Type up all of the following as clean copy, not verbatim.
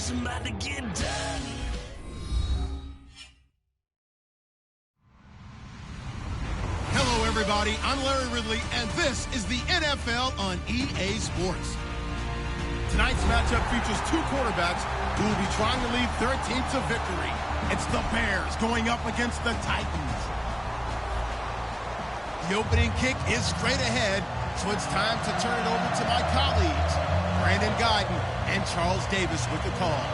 'cause I'm about to get done. Hello, everybody. I'm Larry Ridley, and this is the NFL on EA Sports. Tonight's matchup features two quarterbacks who will be trying to lead their team to victory. It's the Bears going up against the Titans. The opening kick is straight ahead, so it's time to turn it over to my colleagues, Brandon Guyton and Charles Davis with the call.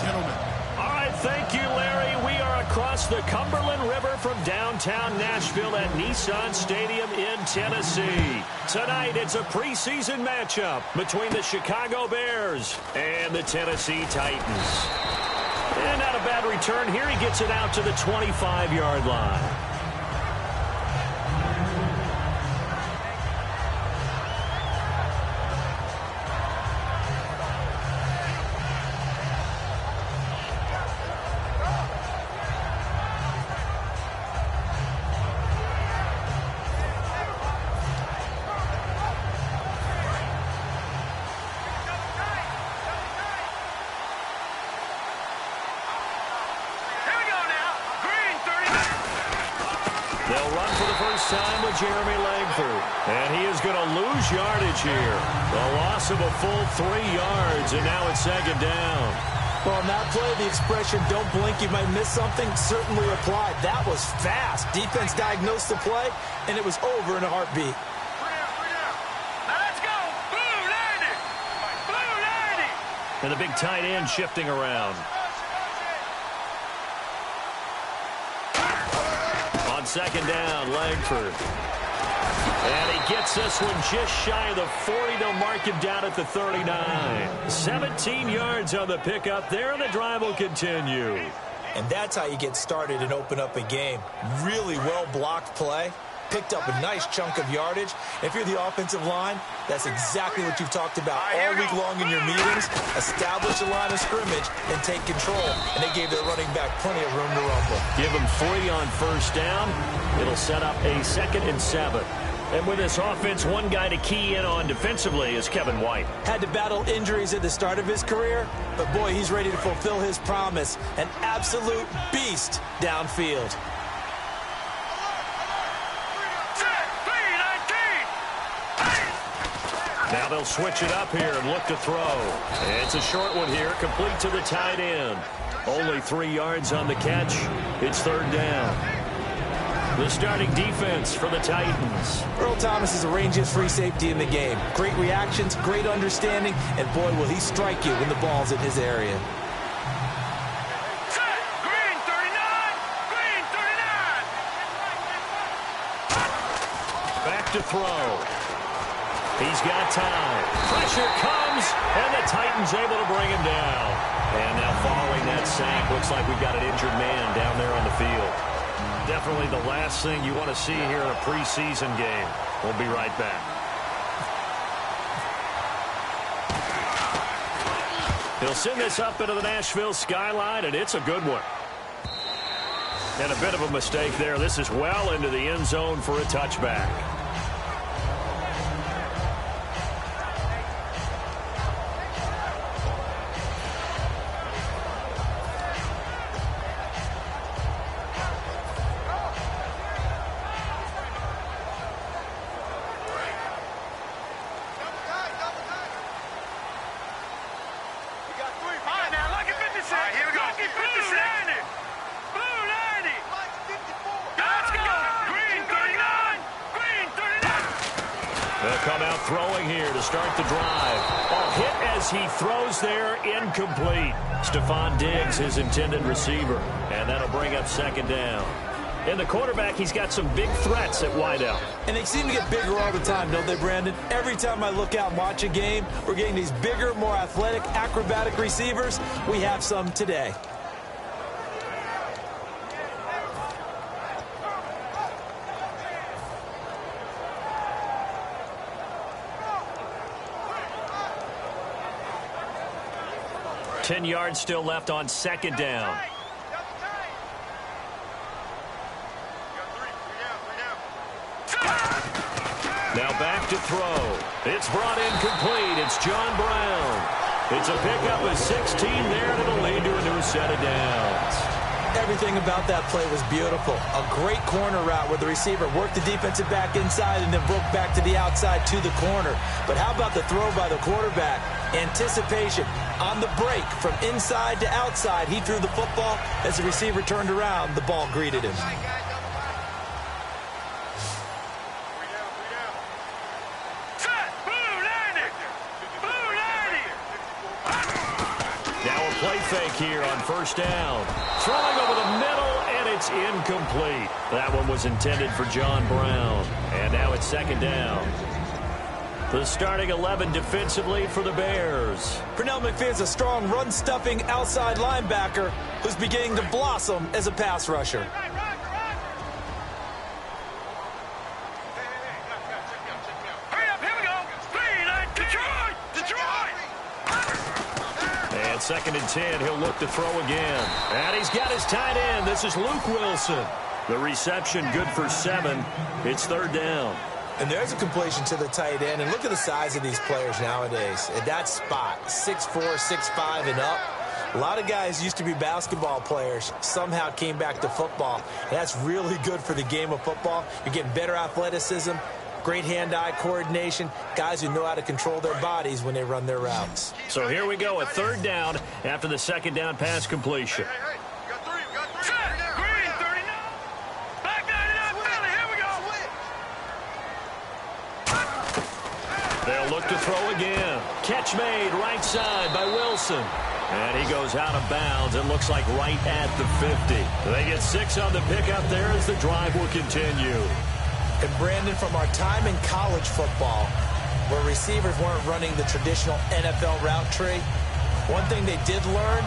Gentlemen. All right, thank you, Larry. We are across the Cumberland River from downtown Nashville at Nissan Stadium in Tennessee. Tonight, it's a preseason matchup between the Chicago Bears and the Tennessee Titans. And not a bad return here. He gets it out to the 25-yard line. Time with Jeremy Langford, and he is going to lose yardage here. A loss of a full 3 yards, and now it's second down. Well, on that play, the expression, don't blink, you might miss something, certainly applied. That was fast. Defense diagnosed the play, and it was over in a heartbeat. Now let's go. Blue 90. Blue 90. And the big tight end shifting around. Second down, Langford. And he gets this one just shy of the 40. They'll mark him down at the 39. 17 yards on the pickup there, and the drive will continue. And that's how you get started and open up a game. Really well-blocked play. Picked up a nice chunk of yardage. If you're the offensive line, that's exactly what you've talked about all week long in your meetings. Establish a line of scrimmage and take control. And they gave their running back plenty of room to rumble. Give them 3 on first down. It'll set up a 2nd and 7. And with this offense, one guy to key in on defensively is Kevin White. Had to battle injuries at the start of his career, but boy, he's ready to fulfill his promise. An absolute beast downfield. Now they'll switch it up here and look to throw. And it's a short one here, complete to the tight end. Only 3 yards on the catch. It's third down. The starting defense for the Titans. Earl Thomas is the rangiest free safety in the game. Great reactions, great understanding, and boy, will he strike you when the ball's in his area. Green 39. Green 39. Back to throw. He's got time. Pressure comes, and the Titans able to bring him down. And now following that sack, looks like we've got an injured man down there on the field. Definitely the last thing you want to see here in a preseason game. We'll be right back. He'll send this up into the Nashville skyline, and it's a good one. And a bit of a mistake there. This is well into the end zone for a touchback. Throwing here to start the drive. A hit as he throws there, incomplete. Stephon Diggs, his intended receiver. And that'll bring up second down. And the quarterback, he's got some big threats at wideout. And they seem to get bigger all the time, don't they, Brandon? Every time I look out and watch a game, we're getting these bigger, more athletic, acrobatic receivers. We have some today. Ten yards still left on second down. Now back to throw. It's brought in complete. It's John Brown. It's a pickup of 16 there, and it'll lead to a new set of downs. Everything about that play was beautiful. A great corner route where the receiver worked the defensive back inside and then broke back to the outside to the corner. But how about the throw by the quarterback? Anticipation on the break from inside to outside. He threw the football. As the receiver turned around, the ball greeted him. Play fake here on first down. Throwing over the middle, and it's incomplete. That one was intended for John Brown. And now it's second down. The starting 11 defensively for the Bears. Pernell McPherson's a strong run-stuffing outside linebacker who's beginning to blossom as a pass rusher. Second and 10, he'll look to throw again. And he's got his tight end. This is Luke Wilson. The reception good for 7. It's third down. And there's a completion to the tight end. And look at the size of these players nowadays. At that spot, 6'4", 6'5", and up. A lot of guys used to be basketball players, somehow came back to football. And that's really good for the game of football. You're getting better athleticism, great hand-eye coordination, guys who know how to control their bodies when they run their routes. So here we go, a third down after the second down pass completion. Got three. Green, 39. Back 99, Philly, here we go. They'll look to throw again. Catch made right side by Wilson. And he goes out of bounds. It looks like right at the 50. They get 6 on the pickup there as the drive will continue. And Brandon, from our time in college football, where receivers weren't running the traditional NFL route tree, one thing they did learn,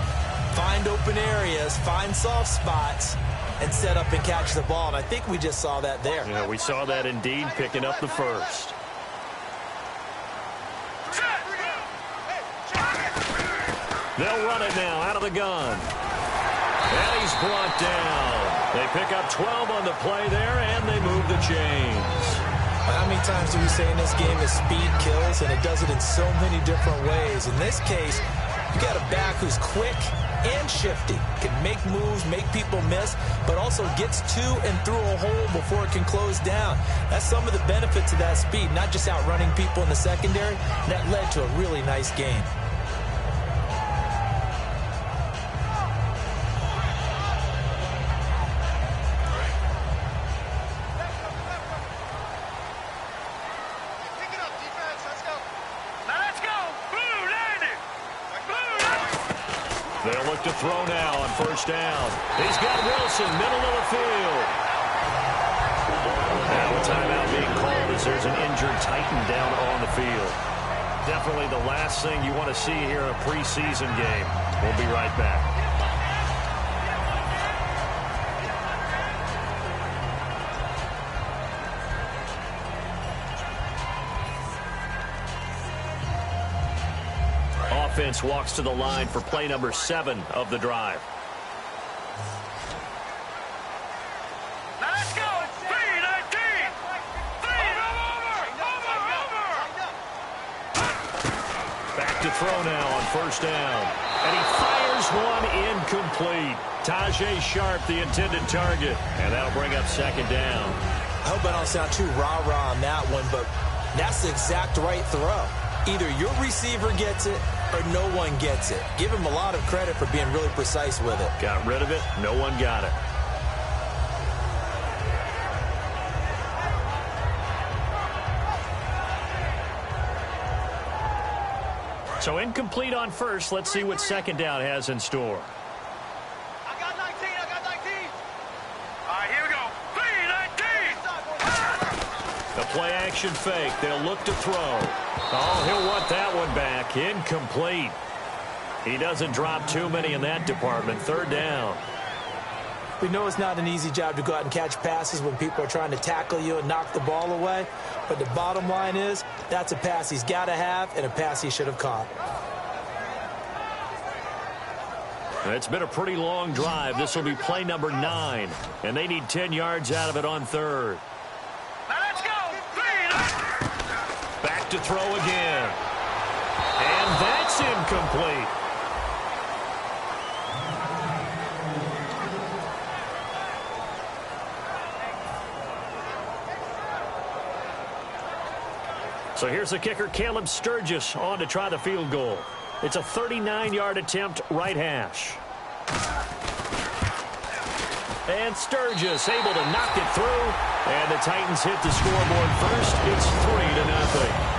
find open areas, find soft spots, and set up and catch the ball. And I think we just saw that there. Yeah, we saw that indeed, picking up the first. They'll run it now out of the gun. And he's brought down. They pick up 12 on the play there, and they move the chains. How many times do we say in this game that speed kills, and it does it in so many different ways? In this case, you got a back who's quick and shifty, can make moves, make people miss, but also gets to and through a hole before it can close down. That's some of the benefits of that speed, not just outrunning people in the secondary. That led to a really nice game. They'll look to throw now on first down. He's got Wilson, middle of the field. Now a timeout being called as there's an injured Titan down on the field. Definitely the last thing you want to see here in a preseason game. We'll be right back. Offense walks to the line for play number 7 of the drive. Now let's go. 3-19. Back to throw now on first down. And he fires one incomplete. Tajay Sharp, the intended target. And that'll bring up second down. I hope I don't sound too rah-rah on that one, but that's the exact right throw. Either your receiver gets it or no one gets it. Give him a lot of credit for being really precise with it. Got rid of it. No one got it. So incomplete on first. Let's see what second down has in store. I got 19. All right, here we go. 3-19. The play action fake. They'll look to throw. Oh, he'll want that one back. Incomplete. He doesn't drop too many in that department. Third down. We know it's not an easy job to go out and catch passes when people are trying to tackle you and knock the ball away. But the bottom line is, that's a pass he's got to have and a pass he should have caught. It's been a pretty long drive. This will be play number 9. And they need 10 yards out of it on third. Now let's go. 3-19. Back to throw again. And that's It's incomplete. So here's the kicker, Caleb Sturgis, on to try the field goal. It's a 39-yard attempt, right hash. And Sturgis able to knock it through. And the Titans hit the scoreboard first. It's 3-0.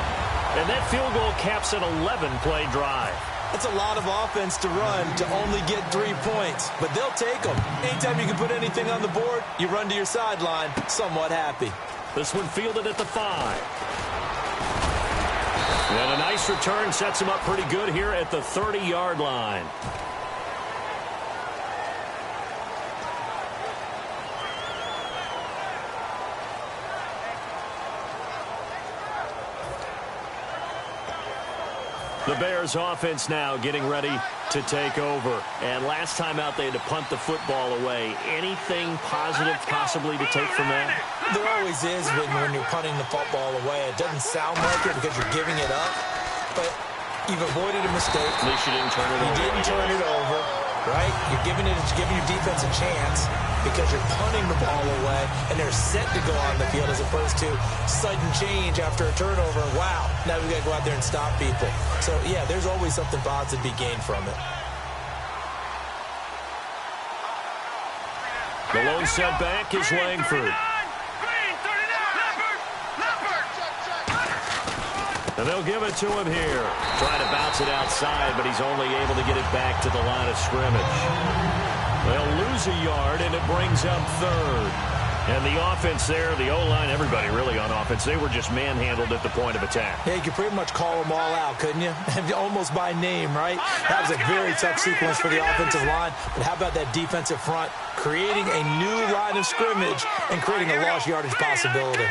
And that field goal caps an 11-play drive. That's a lot of offense to run to only get 3 points. But they'll take them. Anytime you can put anything on the board, you run to your sideline somewhat happy. This one fielded at the 5. And a nice return sets him up pretty good here at the 30-yard line. The Bears offense now getting ready to take over. And last time out they had to punt the football away. Anything positive possibly to take from that? There always is when you're punting the football away. It doesn't sound like it because you're giving it up, but you've avoided a mistake. At least you didn't turn it over. You didn't turn it over, right? You're giving your defense a chance because you're punting the ball away, and they're set to go on the field as opposed to sudden change after a turnover. Wow, now we've got to go out there and stop people. So, yeah, there's always something positive to be gained from it. The lone setback is Langford. And they'll give it to him here. Trying to bounce it outside, but he's only able to get it back to the line of scrimmage. They'll lose a yard, and it brings up third. And the offense there, the O-line, everybody really on offense, they were just manhandled at the point of attack. Yeah, you could pretty much call them all out, couldn't you? Almost by name, right? That was a very tough sequence for the offensive line. But how about that defensive front creating a new line of scrimmage and creating a lost yardage possibility?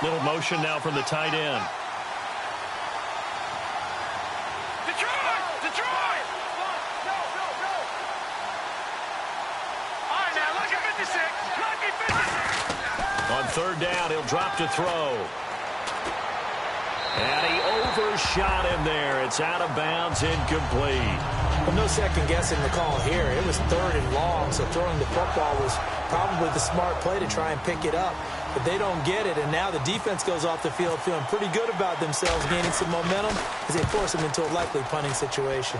Little motion now from the tight end. Detroit! All right, now, look at 56. Lucky 56. On third down, he'll drop to throw. And he overshot him there. It's out of bounds, incomplete. Well, no second guessing the call here. It was third and long, so throwing the football was probably the smart play to try and pick it up. But they don't get it, and now the defense goes off the field feeling pretty good about themselves, gaining some momentum as they force them into a likely punting situation.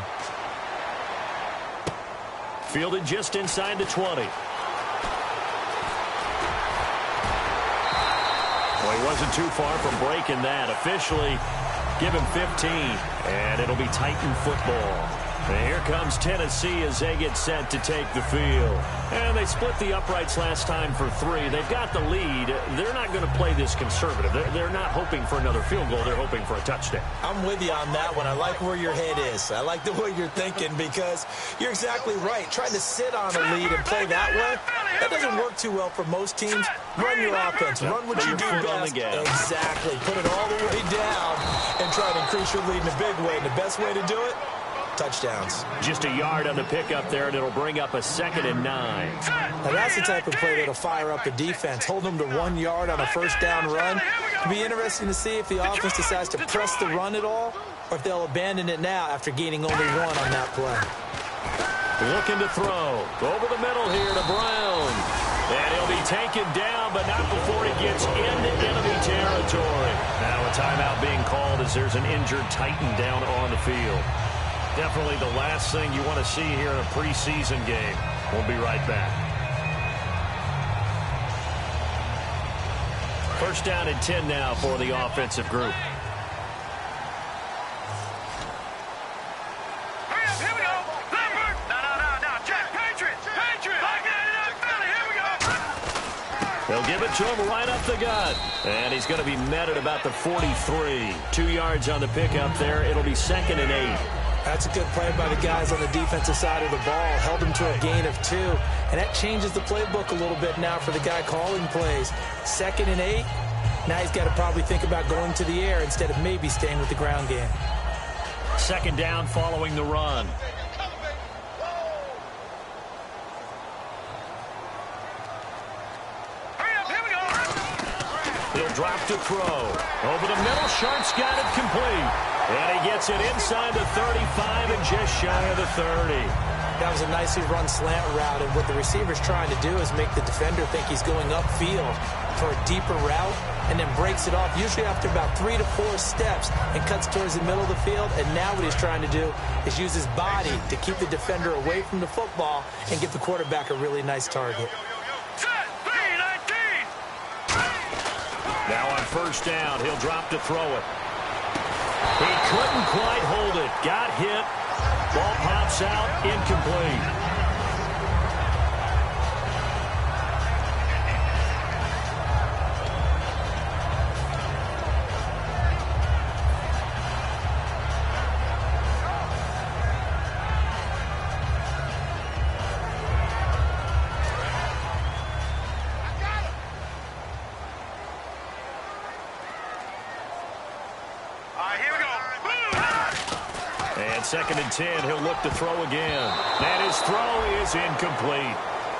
Fielded just inside the 20. Well, he wasn't too far from breaking that. Officially, give him 15, and it'll be Titan football. And here comes Tennessee as they get set to take the field. And they split the uprights last time for 3. They've got the lead. They're not going to play this conservative. They're not hoping for another field goal. They're hoping for a touchdown. I'm with you on that one. I like where your head is. I like the way you're thinking because you're exactly right. Trying to sit on a lead and play that way, that doesn't work too well for most teams. Run your offense. Run what you do best. Exactly. Put it all the way down and try to increase your lead in a big way. And the best way to do it, touchdowns. Just a yard on the pickup there, and it'll bring up a 2nd and 9. Now that's the type of play that'll fire up a defense. Hold them to 1 yard on a first down run. It'll be interesting to see if the offense decides to press the run at all or if they'll abandon it now after gaining only 1 on that play. Looking to throw. Over the middle here to Brown. And he'll be taken down, but not before he gets into enemy territory. Now a timeout being called as there's an injured Titan down on the field. Definitely the last thing you want to see here in a preseason game. We'll be right back. First down and 10 now for the offensive group. Hurry up, here we go. Lambert. No. Jack, Patriots. Lock it in, Philly. Here we go. They'll give it to him right up the gut. And he's going to be met at about the 43. 2 yards on the pickup there. It'll be 2nd and 8. That's a good play by the guys on the defensive side of the ball. Held them to a gain of 2. And that changes the playbook a little bit now for the guy calling plays. 2nd and 8. Now he's got to probably think about going to the air instead of maybe staying with the ground game. 2nd down following the run. Hurry up, here we go. He'll drop to throw. Over the middle, Sharp's got it complete. And he gets it inside the 35 and just shy of the 30. That was a nicely run slant route, and what the receiver's trying to do is make the defender think he's going upfield for a deeper route, and then breaks it off, usually after about 3 to 4 steps, and cuts towards the middle of the field. And now what he's trying to do is use his body to keep the defender away from the football and give the quarterback a really nice target. Now on first down, he'll drop to throw it. He couldn't quite hold it. Got hit. Ball pops out, incomplete. Second and 10, he'll look to throw again. And his throw is incomplete.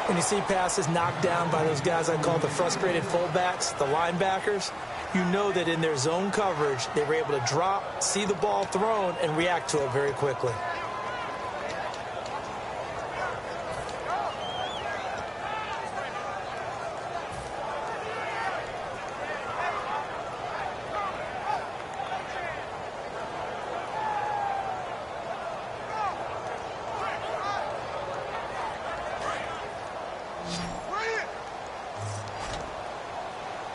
When you see passes knocked down by those guys I call the frustrated fullbacks, the linebackers, you know that in their zone coverage, they were able to drop, see the ball thrown, and react to it very quickly.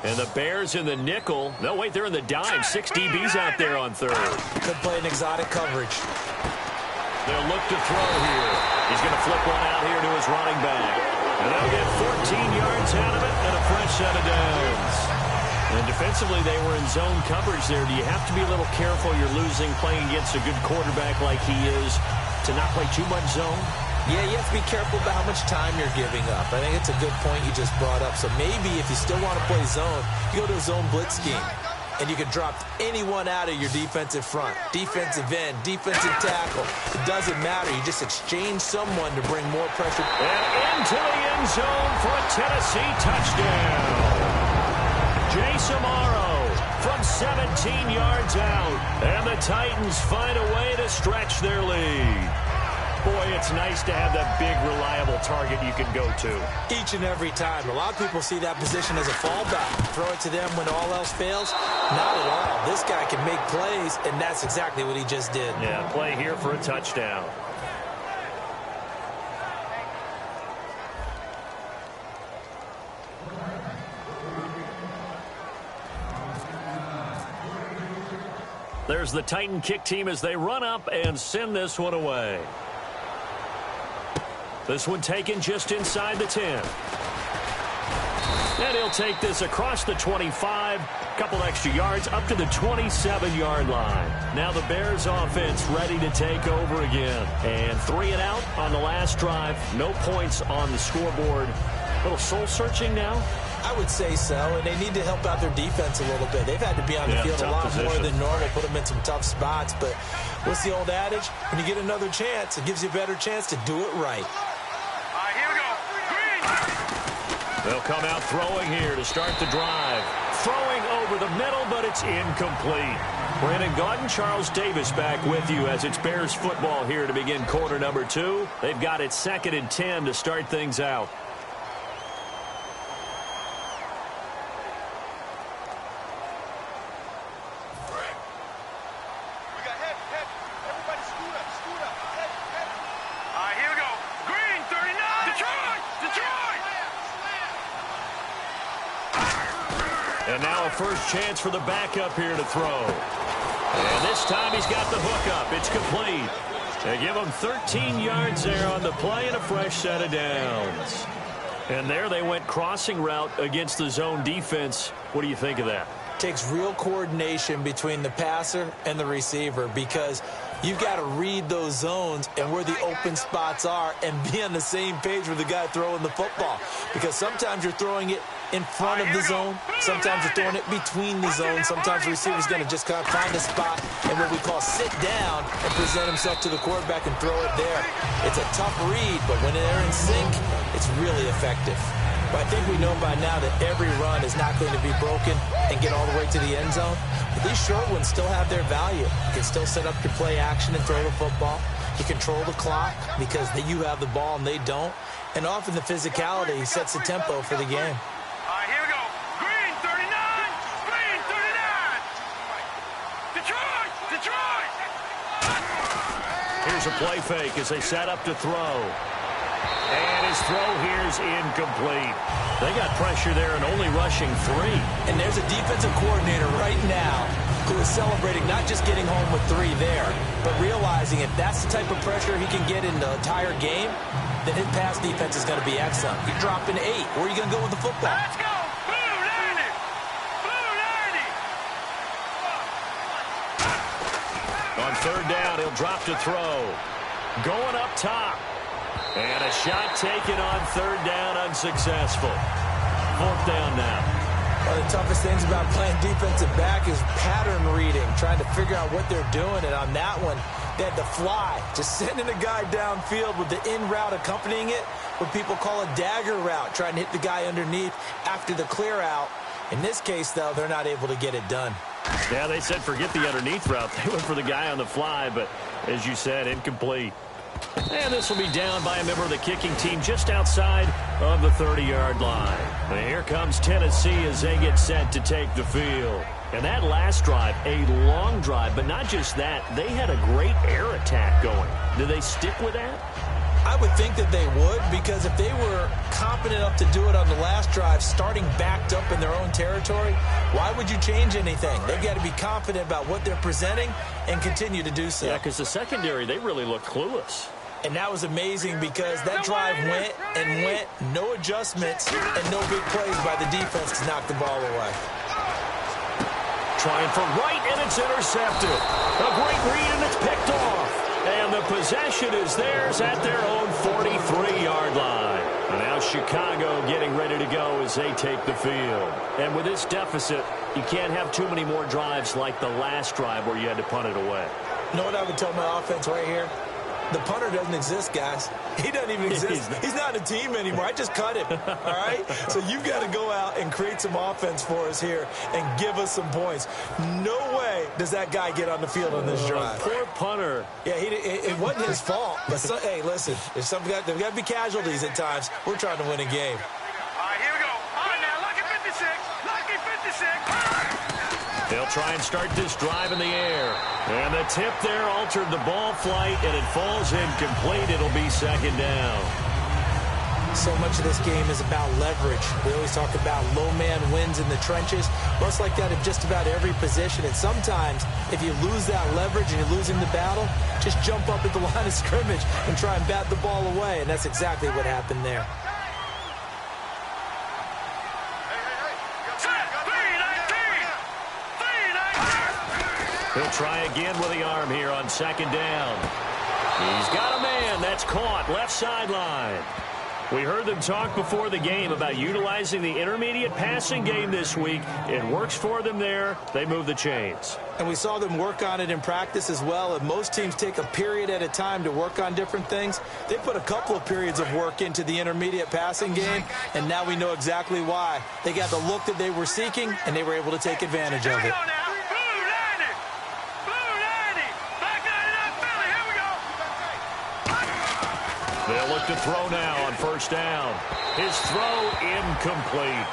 And the Bears in the nickel. No, wait, they're in the dime. 6 DBs out there on third. Could play an exotic coverage. They'll look to throw here. He's going to flip one out here to his running back. And they'll get 14 yards out of it and a fresh set of downs. And defensively, they were in zone coverage there. Do you have to be a little careful? You're losing playing against a good quarterback like he is to not play too much zone? Yeah, you have to be careful about how much time you're giving up. I think it's a good point you just brought up. So maybe if you still want to play zone, you go to a zone blitz scheme. And you can drop anyone out of your defensive front. Defensive end, defensive tackle. It doesn't matter. You just exchange someone to bring more pressure. And into the end zone for a Tennessee touchdown. Jay Samaro from 17 yards out. And the Titans find a way to stretch their lead. Boy, it's nice to have that big, reliable target you can go to. Each and every time. A lot of people see that position as a fallback. Throw it to them when all else fails. Not at all. This guy can make plays, and that's exactly what he just did. Yeah, play here for a touchdown. There's the Titan kick team as they run up and send this one away. This one taken just inside the 10. And he'll take this across the 25, couple extra yards up to the 27-yard line. Now the Bears offense ready to take over again. And 3 and out on the last drive. No points on the scoreboard. A little soul-searching now? I would say so, and they need to help out their defense a little bit. They've had to be on the field a lot more than normal, put them in some tough spots. But what's the old adage? When you get another chance, it gives you a better chance to do it right. They'll come out throwing here to start the drive. Throwing over the middle, but it's incomplete. Brandon Gaudin, Charles Davis back with you as it's Bears football here to begin quarter number 2. They've got it 2nd and 10 to start things out. And now a first chance for the backup here to throw. And this time he's got the hook up. It's complete. They give him 13 yards there on the play and a fresh set of downs. And there they went crossing route against the zone defense. What do you think of that? Takes real coordination between the passer and the receiver because you've got to read those zones and where the open spots are and be on the same page with the guy throwing the football. Because sometimes you're throwing it in front of the zone. Sometimes you're throwing it between the zones. Sometimes the receiver's going to just kind of find a spot and what we call sit down and present himself to the quarterback and throw it there. It's a tough read, but when they're in sync, it's really effective. But I think we know by now that every run is not going to be broken. and get all the way to the end zone. But these short ones still have their value. You can still set up your play action and throw the football. You control the clock because you have the ball and they don't. And often the physicality sets the tempo for the game. All right, here we go. Green, 39. Green, 39. Detroit, Detroit. Here's a play fake as they set up to throw. And his throw here's incomplete. They got pressure there and only rushing 3. And there's a defensive coordinator right now who is celebrating not just getting home with 3 there, but realizing if that's the type of pressure he can get in the entire game, then his pass defense is going to be excellent. You're dropping 8. Where are you going to go with the football? Let's go. Blue 90. Blue 90. On third down, he'll drop to throw. Going up top. And a shot taken on third down, unsuccessful. Fourth down now. One of the toughest things about playing defensive back is pattern reading, trying to figure out what they're doing. And on that one, they had to fly, just sending a guy downfield with the in route accompanying it, what people call a dagger route, trying to hit the guy underneath after the clear out. In this case, though, they're not able to get it done. Yeah, they said forget the underneath route. They went for the guy on the fly, but as you said, incomplete. And this will be down by a member of the kicking team just outside of the 30-yard line. And here comes Tennessee as they get set to take the field. And that last drive, a long drive, but not just that, they had a great air attack going. Do they stick with that? I would think that they would, because if they were competent enough to do it on the last drive, starting backed up in their own territory, why would you change anything? They've got to be confident about what they're presenting and continue to do so. Yeah, because the secondary, they really look clueless. And that was amazing because that drive went and went, no adjustments, and no big plays by the defense to knock the ball away. Trying for right, and it's intercepted. A great read, and it's picked off. And the possession is theirs at their own 43-yard line. And now Chicago getting ready to go as they take the field. And with this deficit, you can't have too many more drives like the last drive where you had to punt it away. You know what I would tell my offense right here? The punter doesn't exist, guys. He doesn't even exist. He's not a team anymore. I just cut him, all right? So you've got to go out and create some offense for us here and give us some points. No way does that guy get on the field on this drive. Poor punter. Yeah, it wasn't his fault. But hey, listen, there's got to be casualties at times. We're trying to win a game. All right, here we go. All right, now, lucky 56. Lucky 56. They'll try and start this drive in the air. And the tip there altered the ball flight, and it falls incomplete. It'll be second down. So much of this game is about leverage. We always talk about low man wins in the trenches. Much like that in just about every position. And sometimes, if you lose that leverage and you're losing the battle, just jump up at the line of scrimmage and try and bat the ball away. And that's exactly what happened there. He'll try again with the arm here on second down. He's got a man. That's caught. Left sideline. We heard them talk before the game about utilizing the intermediate passing game this week. It works for them there. They move the chains. And we saw them work on it in practice as well. And most teams take a period at a time to work on different things. They put a couple of periods of work into the intermediate passing game, and now we know exactly why. They got the look that they were seeking, and they were able to take advantage of it. They'll look to throw now on first down. His throw incomplete.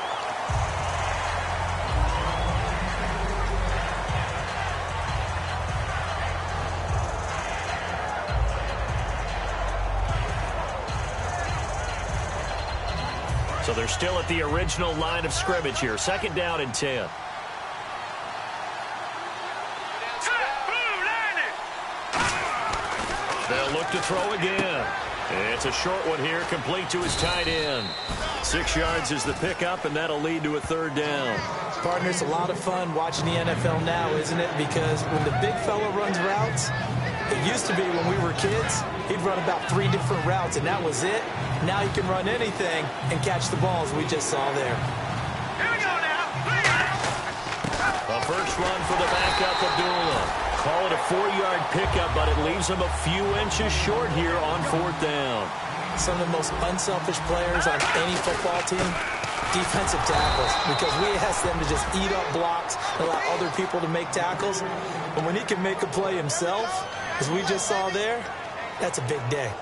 So they're still at the original line of scrimmage here. Second down and 10. They'll look to throw again. It's a short one here, complete to his tight end. 6 yards is the pickup, and that'll lead to a third down. Partner, it's a lot of fun watching the NFL now, isn't it? Because when the big fella runs routes, it used to be when we were kids, he'd run about 3 different routes, and that was it. Now he can run anything and catch the balls we just saw there. Here we go now. A first run for the backup, Abdullah. Call it a 4-yard pickup, but it leaves him a few inches short here on fourth down. Some of the most unselfish players on any football team Defensive tackles, because we ask them to just eat up blocks, allow other people to make tackles. And when he can make a play himself, as we just saw there, that's a big day.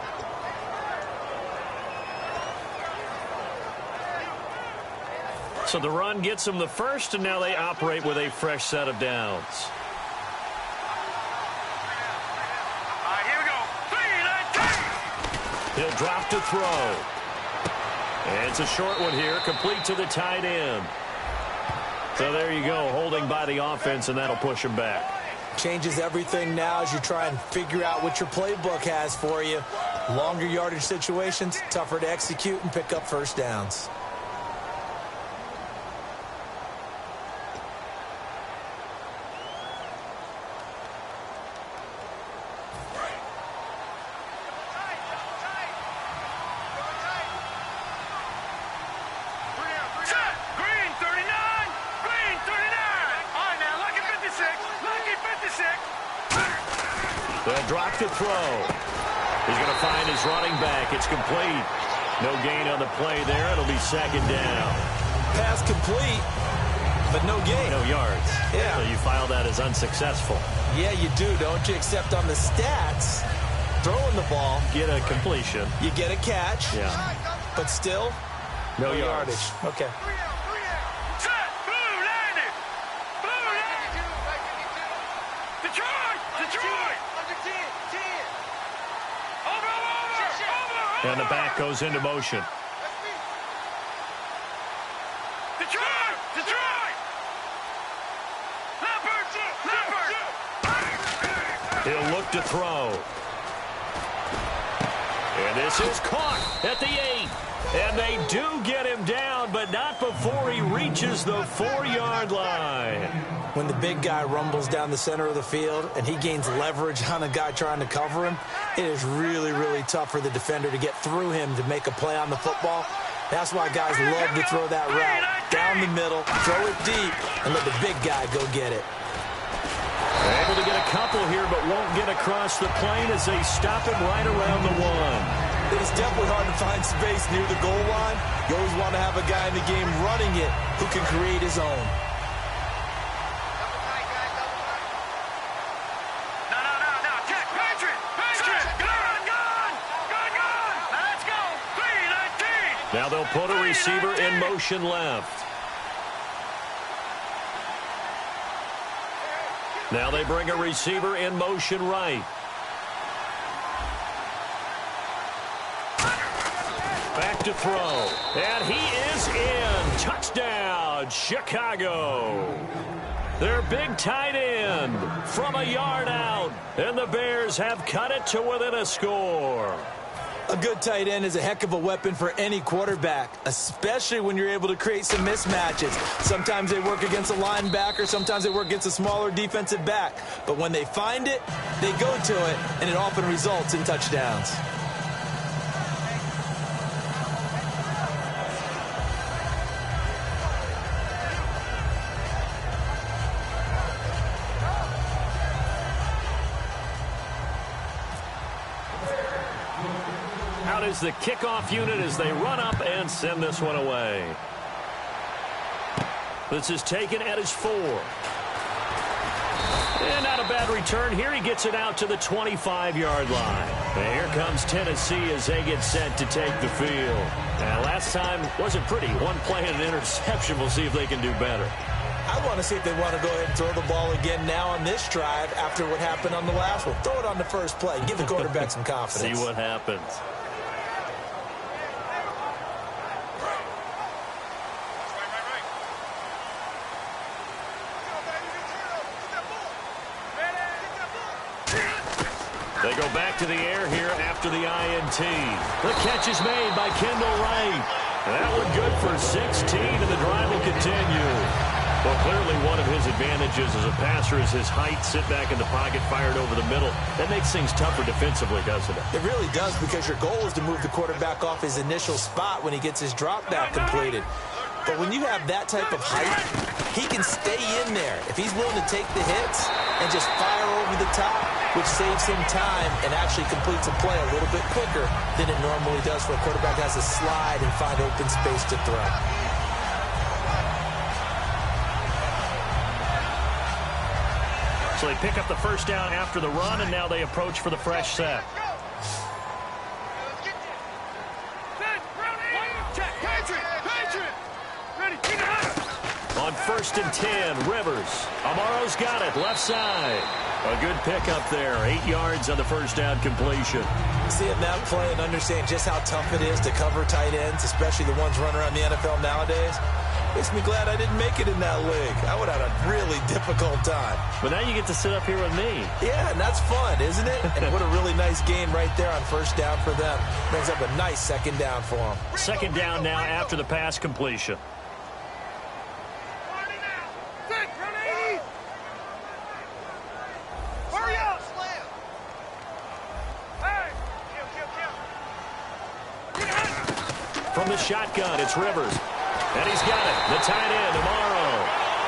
So the run gets them the first, and now they operate with a fresh set of downs. All right, here we go. 3, 19. He'll drop to throw. And it's a short one here, complete to the tight end. So there you go, holding by the offense, and that'll push him back. Changes everything now as you try and figure out what your playbook has for you. Longer yardage situations, tougher to execute and pick up first downs. They'll drop to throw. He's going to find his running back. It's complete. No gain on the play there. It'll be second down. Pass complete, but no gain. No yards. Yeah. So you file that as unsuccessful. Yeah, you do, don't you? Except on the stats, throwing the ball. Get a completion. You get a catch. Yeah. But still, no yardage. Okay. And the back goes into motion. Detroit! He'll look to throw. And this is caught at the 8. And they do get him down, but not before he reaches the 4-yard line. When the big guy rumbles down the center of the field and he gains leverage on a guy trying to cover him, it is really, really tough for the defender to get through him to make a play on the football. That's why guys love to throw that route down the middle, throw it deep, and let the big guy go get it. Able to get a couple here, but won't get across the plane as they stop him right around the 1. It is definitely hard to find space near the goal line. You always want to have a guy in the game running it who can create his own. Now they'll put a receiver in motion left. Now they bring a receiver in motion right. Back to throw. And he is in. Touchdown, Chicago. Their big tight end from a yard out. And the Bears have cut it to within a score. A good tight end is a heck of a weapon for any quarterback, especially when you're able to create some mismatches. Sometimes they work against a linebacker, sometimes they work against a smaller defensive back. But when they find it, they go to it, and it often results in touchdowns. Out is the kickoff unit as they run up and send this one away. This is taken at his 4. And not a bad return here. He gets it out to the 25-yard line. And here comes Tennessee as they get set to take the field. And last time wasn't pretty. One play and an interception. We'll see if they can do better. I want to see if they want to go ahead and throw the ball again now on this drive after what happened on the last one. Throw it on the first play. Give the quarterback some confidence. See what happens. They go back to the air here after the INT. The catch is made by Kendall Wright. That one good for 16, and the drive will continue. Well, clearly one of his advantages as a passer is his height, sit back in the pocket, fired over the middle. That makes things tougher defensively, doesn't it? It really does, because your goal is to move the quarterback off his initial spot when he gets his drop back completed. But when you have that type of height, he can stay in there if he's willing to take the hits and just fire over the top, which saves him time and actually completes a play a little bit quicker than it normally does for a quarterback that has to slide and find open space to throw. So they pick up the first down after the run, and now they approach for the fresh set. On 1st and 10, Rivers. Amaro's got it, left side. A good pickup there, 8 yards on the first down completion. Seeing that play and understand just how tough it is to cover tight ends, especially the ones running around the NFL nowadays, makes me glad I didn't make it in that league. I would have had a really difficult time. But now you get to sit up here with me. Yeah, and that's fun, isn't it? And what a really nice game right there on first down for them. Brings up a nice second down for them. Second down now after the pass completion. From the shotgun, it's Rivers. And he's got it. The tight end, Amaro.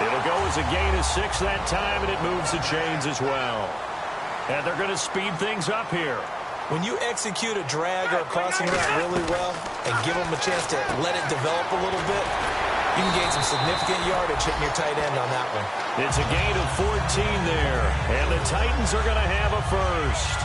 It'll go as a gain of 6 that time, and it moves the chains as well. And they're going to speed things up here. When you execute a drag or a crossing route really well and give them a chance to let it develop a little bit, you can gain some significant yardage hitting your tight end on that one. It's a gain of 14 there, and the Titans are going to have a first.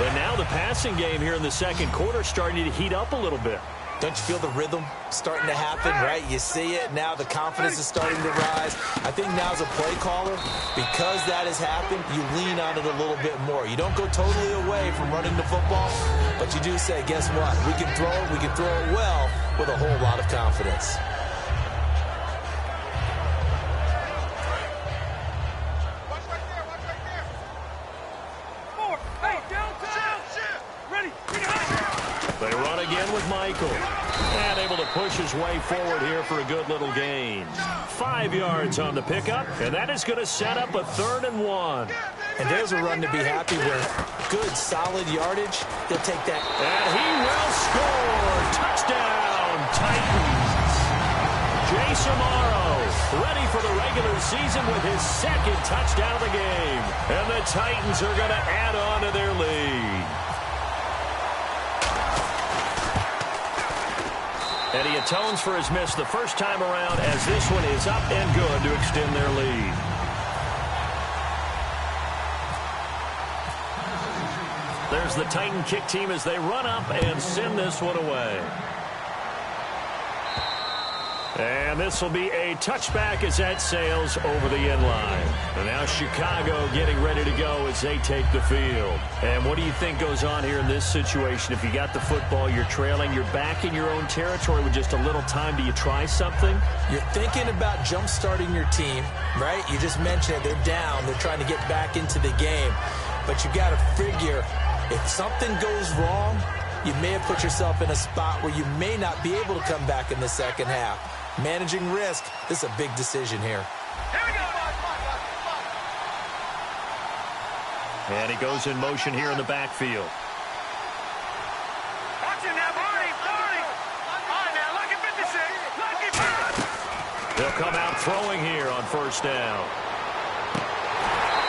And now the passing game here in the second quarter starting to heat up a little bit. Don't you feel the rhythm starting to happen, right? You see it. Now the confidence is starting to rise. I think now as a play caller, because that has happened, you lean on it a little bit more. You don't go totally away from running the football, but you do say, guess what? We can throw it well with a whole lot of confidence. They run again with Michael. And able to push his way forward here for a good little gain. 5 yards on the pickup, and that is going to set up a 3rd and 1. And there's a run to be happy with. Good, solid yardage. They'll take that. And he will score. Touchdown, Titans. Jace Amaro ready for the regular season with his 2nd touchdown of the game. And the Titans are going to add on to their lead. And he atones for his miss the first time around as this one is up and good to extend their lead. There's the Titan kick team as they run up and send this one away. And this will be a touchback as that sails over the end line. And now Chicago getting ready to go as they take the field. And what do you think goes on here in this situation? If you got the football, you're trailing, you're back in your own territory with just a little time. Do you try something? You're thinking about jump-starting your team, right? You just mentioned it. They're down. They're trying to get back into the game. But you got to figure, if something goes wrong, you may have put yourself in a spot where you may not be able to come back in the second half. Managing risk, this is a big decision here. And he goes in motion here in the backfield. Watch it now, Barney. All right, now, look at 56. They'll come out throwing here on first down.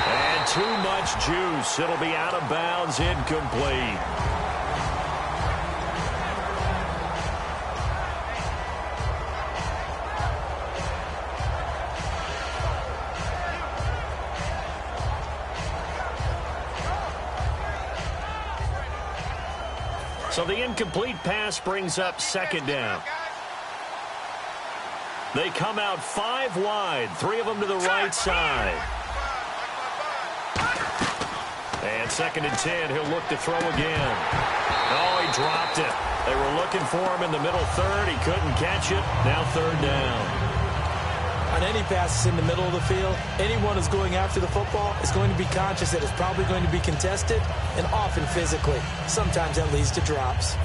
And too much juice. It'll be out of bounds, incomplete. So the incomplete pass brings up second down. They come out 5 wide, 3 of them to the right side. And 2nd and 10, he'll look to throw again. Oh, he dropped it. They were looking for him in the middle third. He couldn't catch it. Now 3rd down. On any passes in the middle of the field, anyone who's going after the football is going to be conscious that it's probably going to be contested and often physically. Sometimes that leads to drops.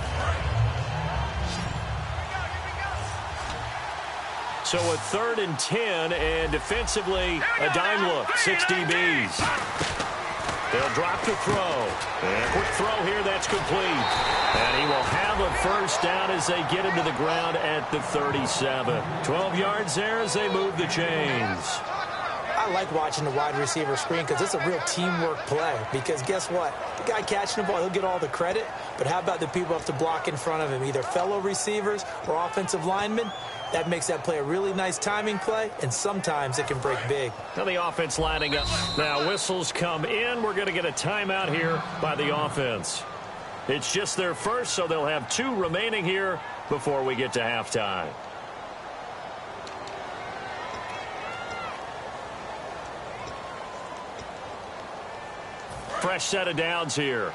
So a 3rd and 10, and defensively, a dime look, 6 DBs. They'll drop to throw. And a quick throw here, that's complete. And he will have a first down as they get him to the ground at the 37. 12 yards there as they move the chains. I like watching the wide receiver screen because it's a real teamwork play. Because guess what? The guy catching the ball, he'll get all the credit. But how about the people who have to block in front of him, either fellow receivers or offensive linemen? That makes that play a really nice timing play, and sometimes it can break big. Now the offense lining up. Now whistles come in. We're going to get a timeout here by the offense. It's just their first, so they'll have 2 remaining here before we get to halftime. Fresh set of downs here.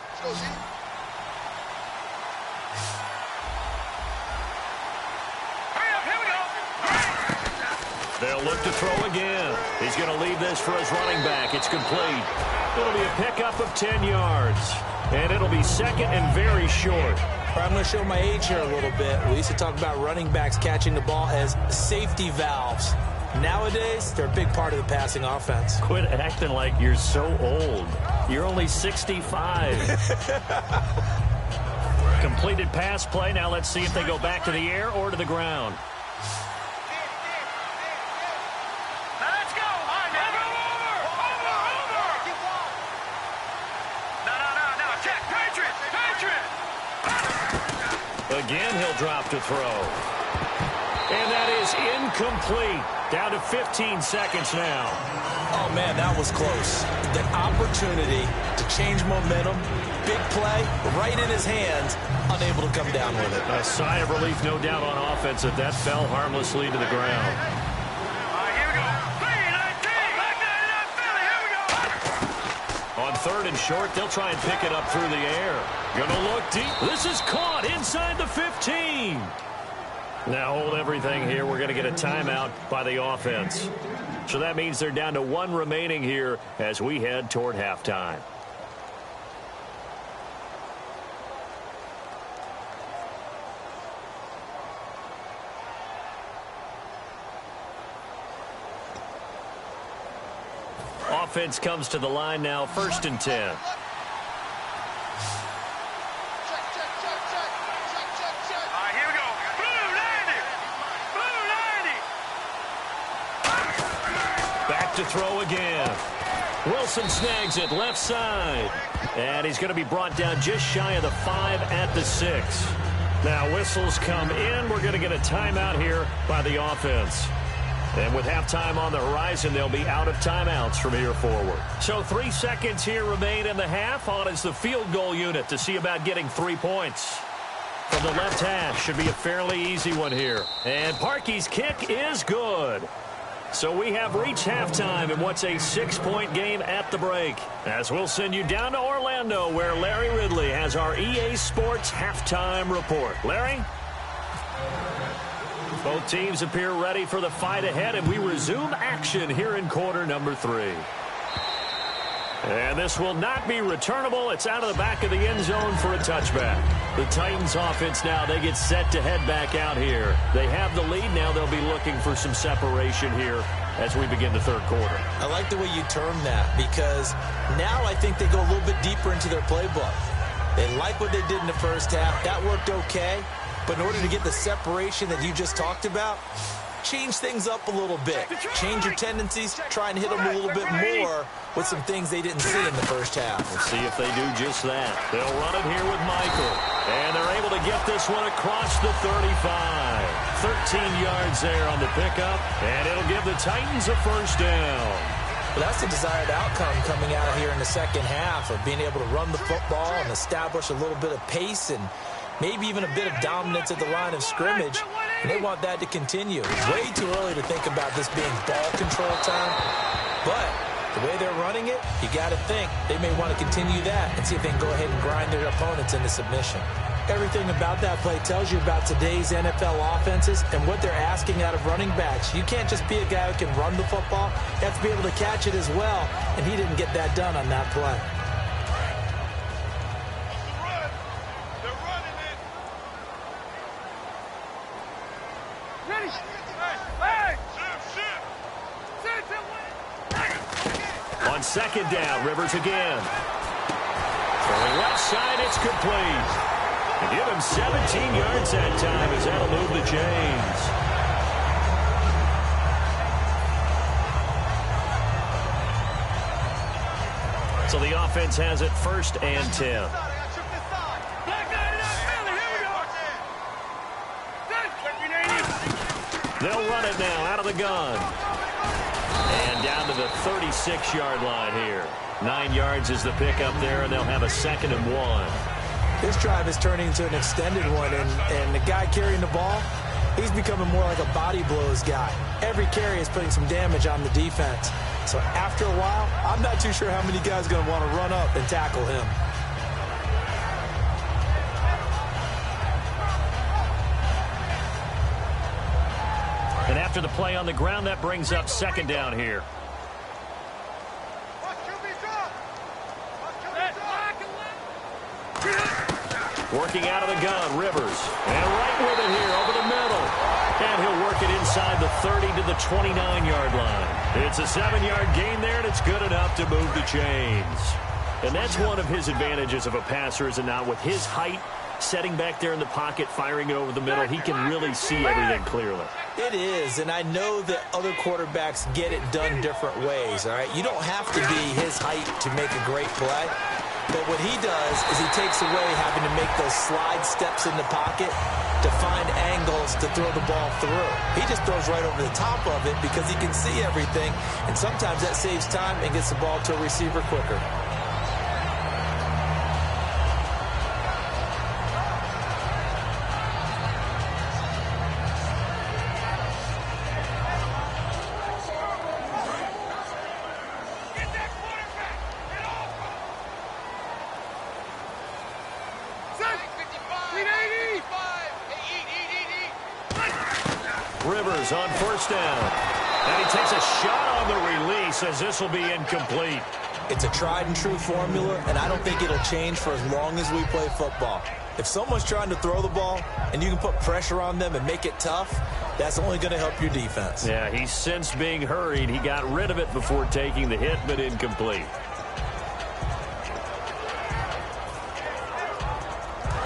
They'll look to throw again. He's going to leave this for his running back. It's complete. It'll be a pickup of 10 yards. And it'll be second and very short. I'm going to show my age here a little bit. We used to talk about running backs catching the ball as safety valves. Nowadays, they're a big part of the passing offense. Quit acting like you're so old. You're only 65. Completed pass play. Now let's see if they go back to the air or to the ground. Again, he'll drop to throw. And that is incomplete. Down to 15 seconds now. Oh, man, that was close. The opportunity to change momentum, big play, right in his hands, unable to come down with it. A sigh of relief, no doubt, on offense that that fell harmlessly to the ground. On 3rd and short, they'll try and pick it up through the air. Gonna look deep. This is caught inside the 15. Now hold everything here. We're going to get a timeout by the offense. So that means they're down to 1 remaining here as we head toward halftime. Offense comes to the line now, 1st and 10. To throw again. Wilson snags it left side. And he's going to be brought down just shy of the 5 at the 6. Now whistles come in. We're going to get a timeout here by the offense. And with halftime on the horizon, they'll be out of timeouts from here forward. So 3 seconds here remain in the half. On is the field goal unit to see about getting 3 points. From the left hash, should be a fairly easy one here. And Parkey's kick is good. So we have reached halftime in what's a 6-point game at the break. As we'll send you down to Orlando, where Larry Ridley has our EA Sports halftime report. Larry? Both teams appear ready for the fight ahead, and we resume action here in quarter number 3. And this will not be returnable. It's out of the back of the end zone for a touchback. The Titans offense now, they get set to head back out here. They have the lead. Now they'll be looking for some separation here as we begin the 3rd quarter. I like the way you term that, because now I think they go a little bit deeper into their playbook. They like what they did in the 1st half. That worked okay. But in order to get the separation that you just talked about, change things up a little bit. Change your tendencies. Try and hit them a little bit more with some things they didn't see in the 1st half. We'll see if they do just that. They'll run it here with Michael. And they're able to get this one across the 35. 13 yards there on the pickup. And it'll give the Titans a 1st down. Well, that's the desired outcome coming out here in the 2nd half, of being able to run the football and establish a little bit of pace and maybe even a bit of dominance at the line of scrimmage. And they want that to continue. It's way too early to think about this being ball control time. But the way they're running it, you got to think they may want to continue that and see if they can go ahead and grind their opponents into submission. Everything about that play tells you about today's NFL offenses and what they're asking out of running backs. You can't just be a guy who can run the football. You have to be able to catch it as well. And he didn't get that done on that play. On 2nd down, Rivers again. Throwing left side, it's complete. And give him 17 yards that time as that'll move the chains. So the offense has it 1st and 10. They'll run it now out of the gun. And down to the 36-yard line here. 9 yards is the pickup there, and they'll have a 2nd and 1. This drive is turning into an extended one, and the guy carrying the ball, he's becoming more like a body blows guy. Every carry is putting some damage on the defense. So after a while, I'm not too sure how many guys are going to want to run up and tackle him. And after the play on the ground, that brings up 2nd down here. Working out of the gun, Rivers. And right with it here, over the middle. And he'll work it inside the 30 to the 29-yard line. It's a 7-yard gain there, and it's good enough to move the chains. And that's one of his advantages of a passer, is it not? With his height, setting back there in the pocket, firing it over the middle, he can really see everything clearly. It is, and I know that other quarterbacks get it done different ways, all right? You don't have to be his height to make a great play. But what he does is he takes away having to make those slide steps in the pocket to find angles to throw the ball through. He just throws right over the top of it because he can see everything, and sometimes that saves time and gets the ball to a receiver quicker. Rivers on 1st down. And he takes a shot on the release as this will be incomplete. It's a tried and true formula, and I don't think it'll change for as long as we play football. If someone's trying to throw the ball and you can put pressure on them and make it tough, that's only going to help your defense. Yeah, he's since being hurried. He got rid of it before taking the hit, but incomplete.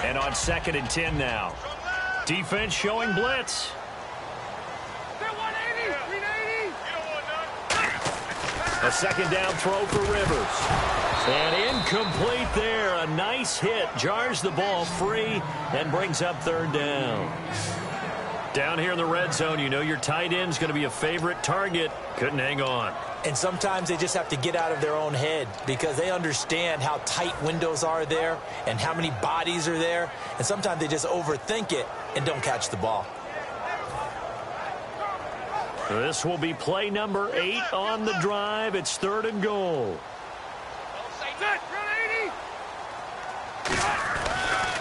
And on 2nd and 10 now. Defense showing blitz. A 2nd down throw for Rivers. And incomplete there. A nice hit. Jars the ball free and brings up 3rd down. Down here in the red zone, you know your tight end's going to be a favorite target. Couldn't hang on. And sometimes they just have to get out of their own head because they understand how tight windows are there and how many bodies are there. And sometimes they just overthink it and don't catch the ball. This will be play number 8 on the drive. It's 3rd and goal.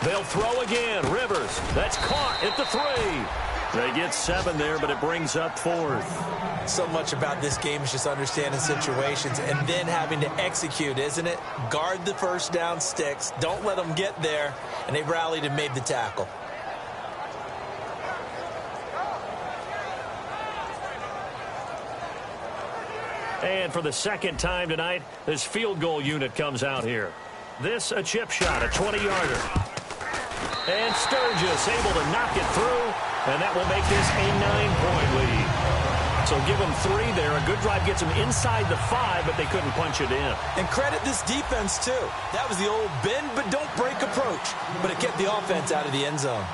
They'll throw again. Rivers, that's caught at the 3. They get 7 there, but it brings up 4th. So much about this game is just understanding situations and then having to execute, isn't it? Guard the 1st down sticks. Don't let them get there. And they rallied and made the tackle. And for the 2nd time tonight, this field goal unit comes out here. This a chip shot, a 20-yarder. And Sturgis able to knock it through, and that will make this a 9-point lead. So give them 3 there. A good drive gets them inside the 5, but they couldn't punch it in. And credit this defense, too. That was the old bend but don't break approach, but it kept the offense out of the end zone.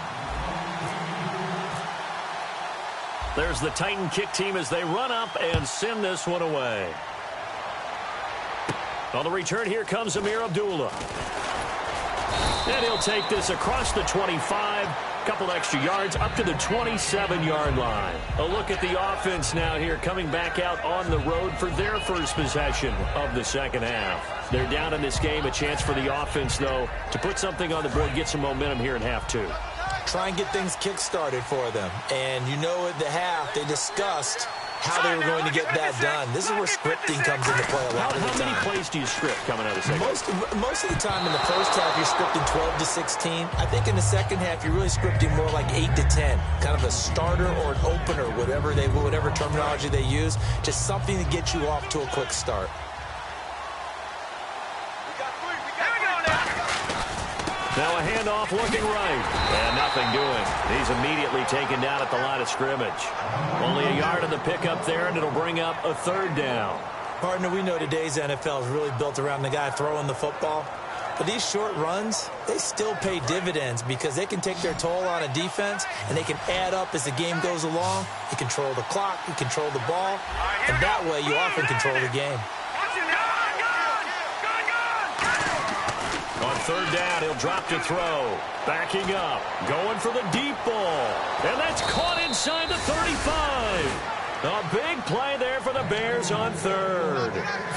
There's the Titan kick team as they run up and send this one away. On the return, here comes Amir Abdullah. And he'll take this across the 25, couple extra yards up to the 27-yard line. A look at the offense now here, coming back out on the road for their first possession of the 2nd half. They're down in this game, a chance for the offense, though, to put something on the board, get some momentum here in half 2. Try and get things kick-started for them. And you know at the half, they discussed how they were going to get that done. This is where scripting comes into play a lot of the time. How many plays do you script coming out of the second half? Most of the time in the first half, you're scripting 12 to 16. I think in the second half, you're really scripting more like 8 to 10. Kind of a starter or an opener, whatever terminology they use. Just something to get you off to a quick start. Now a handoff looking right. And nothing doing. He's immediately taken down at the line of scrimmage. Only a yard of the pickup there, and it'll bring up a 3rd down. Partner, we know today's NFL is really built around the guy throwing the football. But these short runs, they still pay dividends because they can take their toll on a defense, and they can add up as the game goes along. You control the clock, you control the ball, and that way you often control the game. On third down, he'll drop to throw. Backing up, going for the deep ball. And that's caught inside the 35. A big play there for the Bears on third.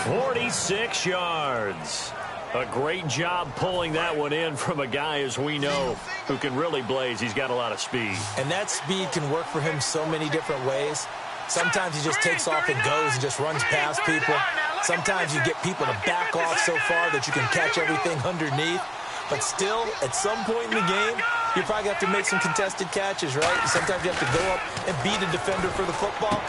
46 yards. A great job pulling that one in from a guy, as we know, who can really blaze. He's got a lot of speed. And that speed can work for him so many different ways. Sometimes he just takes off and goes and just runs past people. Sometimes you get people to back off so far that you can catch everything underneath. But still, at some point in the game, you probably have to make some contested catches, right? Sometimes you have to go up and beat a defender for the football.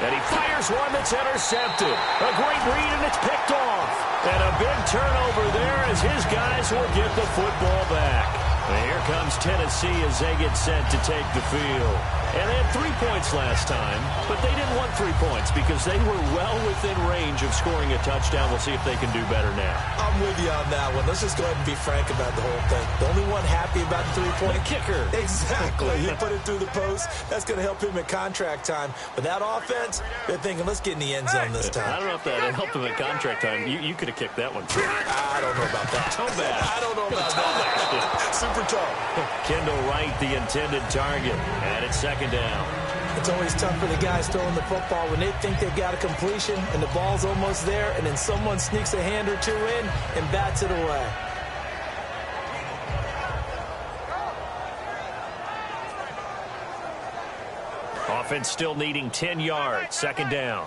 And he fires one that's intercepted. A great read, and it's picked off. And a big turnover there as his guys will get the football back. And here comes Tennessee as they get set to take the field. And they had 3 points last time, but they didn't want 3 points because they were well within range of scoring a touchdown. We'll see if they can do better now. I'm with you on that one. Let's just go ahead and be frank about the whole thing. The only one happy about the 3-point kicker. Exactly. He put it through the post. That's going to help him at contract time. But that offense, they're thinking, let's get in the end zone this time. I don't know if that helped him at contract time. You could have kicked that one. I don't know about that. Toe bash. I don't know about that. Super toe. Kendall Wright, the intended target. And it's second down. It's always tough for the guys throwing the football when they think they've got a completion and the ball's almost there, and then someone sneaks a hand or two in and bats it away. Offense still needing 10 yards. Second down.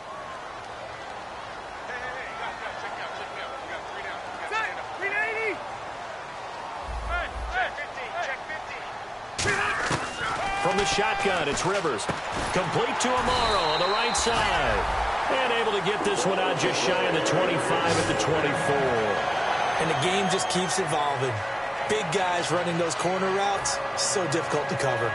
From the shotgun, it's Rivers. Complete to Amaro on the right side. And able to get this one out just shy of the 25 at the 24. And the game just keeps evolving. Big guys running those corner routes, so difficult to cover.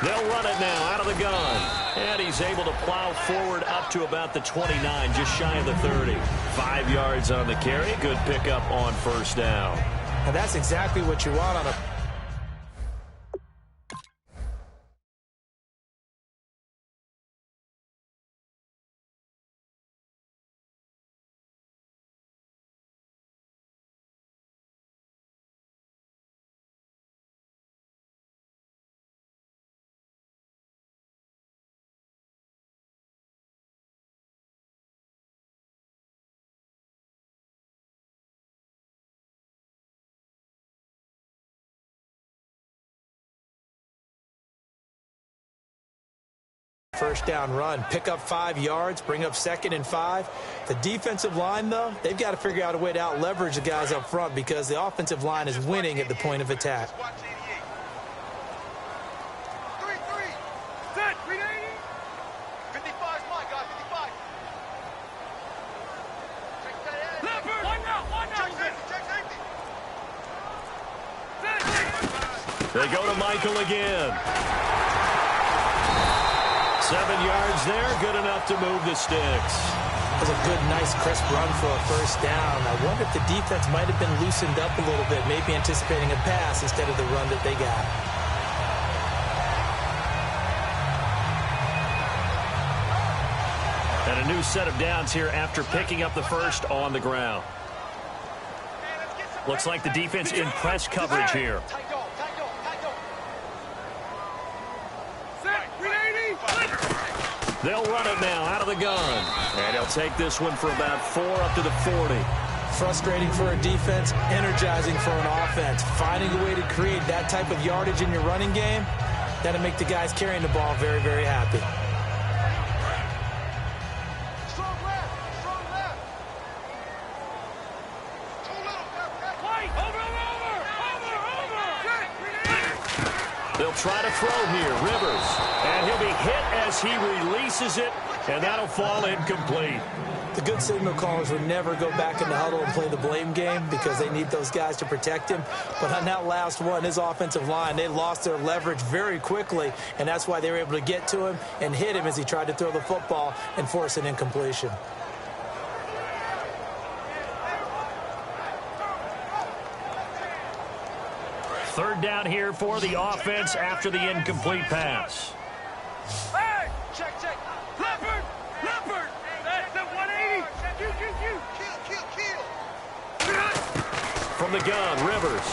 They'll run it now out of the gun. And he's able to plow forward up to about the 29, just shy of the 30. 5 yards on the carry. Good pickup on first down. And that's exactly what you want on a... First down run, pick up 5 yards, bring up 2nd and 5. The defensive line, though, they've got to figure out a way to out-leverage the guys up front because the offensive line is winning at the point of attack. They go to Michael again. 7 yards there, good enough to move the sticks. That was a good, nice, crisp run for a first down. I wonder if the defense might have been loosened up a little bit, maybe anticipating a pass instead of the run that they got. And a new set of downs here after picking up the first on the ground. Looks like the defense in press coverage here. They'll run it now out of the gun. And he'll take this one for about 4 up to the 40. Frustrating for a defense, energizing for an offense. Finding a way to create that type of yardage in your running game, that'll make the guys carrying the ball very, very happy. They'll try to throw here, Rivers. And he'll be hit as he releases it, and that'll fall incomplete. The good signal callers would never go back in the huddle and play the blame game because they need those guys to protect him. But on that last one, his offensive line, they lost their leverage very quickly, and that's why they were able to get to him and hit him as he tried to throw the football and force an incompletion. Third down here for the offense after the incomplete pass. Hey! Check. Leopard! That's the 180! Kill! From the gun, Rivers.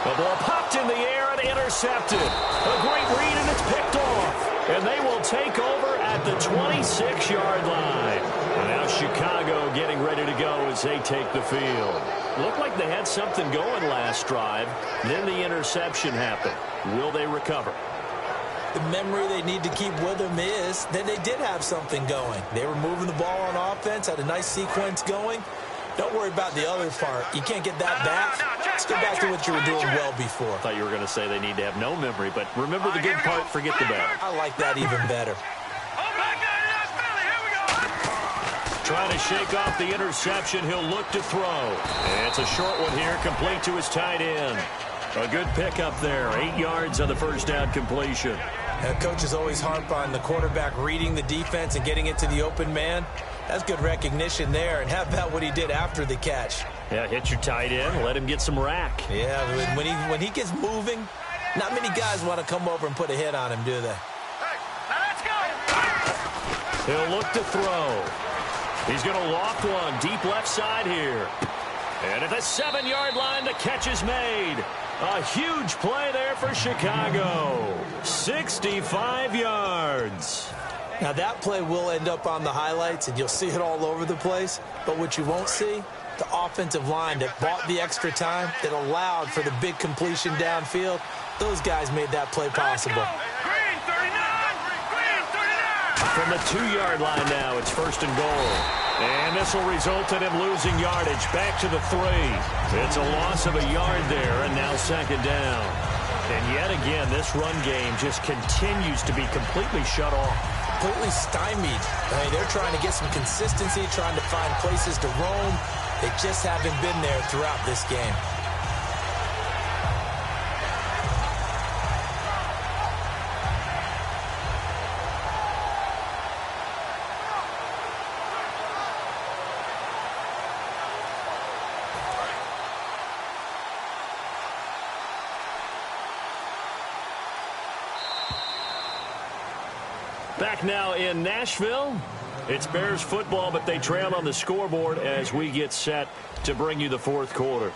The ball popped in the air and intercepted. A great read, and it's picked off. And they will take over at the 26-yard line. And now Chicago getting ready to go as they take the field. Looked like they had something going last drive. Then the interception happened. Will they recover? The memory they need to keep with them is that they did have something going. They were moving the ball on offense, had a nice sequence going. Don't worry about the other part. You can't get that back. Let's go back to what you were doing well before. I thought you were going to say they need to have no memory, but remember the good part, forget the bad. I like that even better. Trying to shake off the interception. He'll look to throw. And it's a short one here, complete to his tight end. A good pickup there. 8 yards on the first down completion. Coaches always harp on the quarterback reading the defense and getting it to the open man. That's good recognition there. And how about what he did after the catch? Yeah, hit your tight end, let him get some rack. Yeah, when he gets moving, not many guys want to come over and put a hit on him, do they? Hey, now let's go! He'll look to throw. He's going to loft one deep left side here. And at the 7-yard line, the catch is made. A huge play there for Chicago. 65 yards. Now, that play will end up on the highlights, and you'll see it all over the place. But what you won't see, the offensive line that bought the extra time, that allowed for the big completion downfield, those guys made that play possible. Green 39! Green 39! From the 2-yard line now, it's first and goal. And this will result in him losing yardage. Back to the 3. It's a loss of a yard there, and now second down. And yet again, this run game just continues to be completely shut off. Completely stymied. I mean, they're trying to get some consistency, trying to find places to roam. They just haven't been there throughout this game. Back now in Nashville. It's Bears football, but they trail on the scoreboard as we get set to bring you the fourth quarter.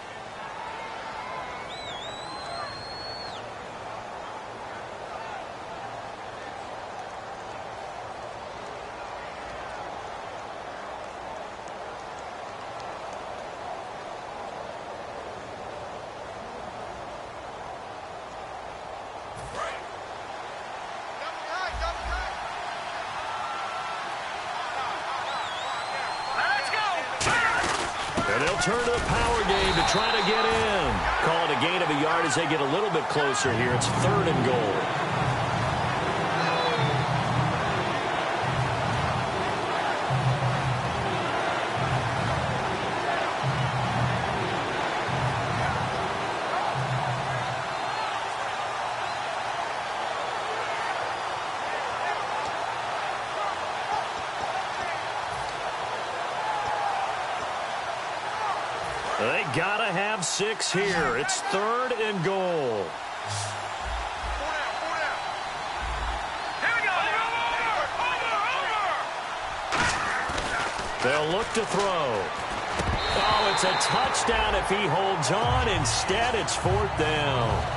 And they'll turn to the power game to try to get in. Call it a gain of a yard as they get a little bit closer here. It's third and goal. They gotta have 6 here. It's third and goal. Here we go. Over. They'll look to throw. Oh, it's a touchdown if he holds on. Instead, it's fourth down.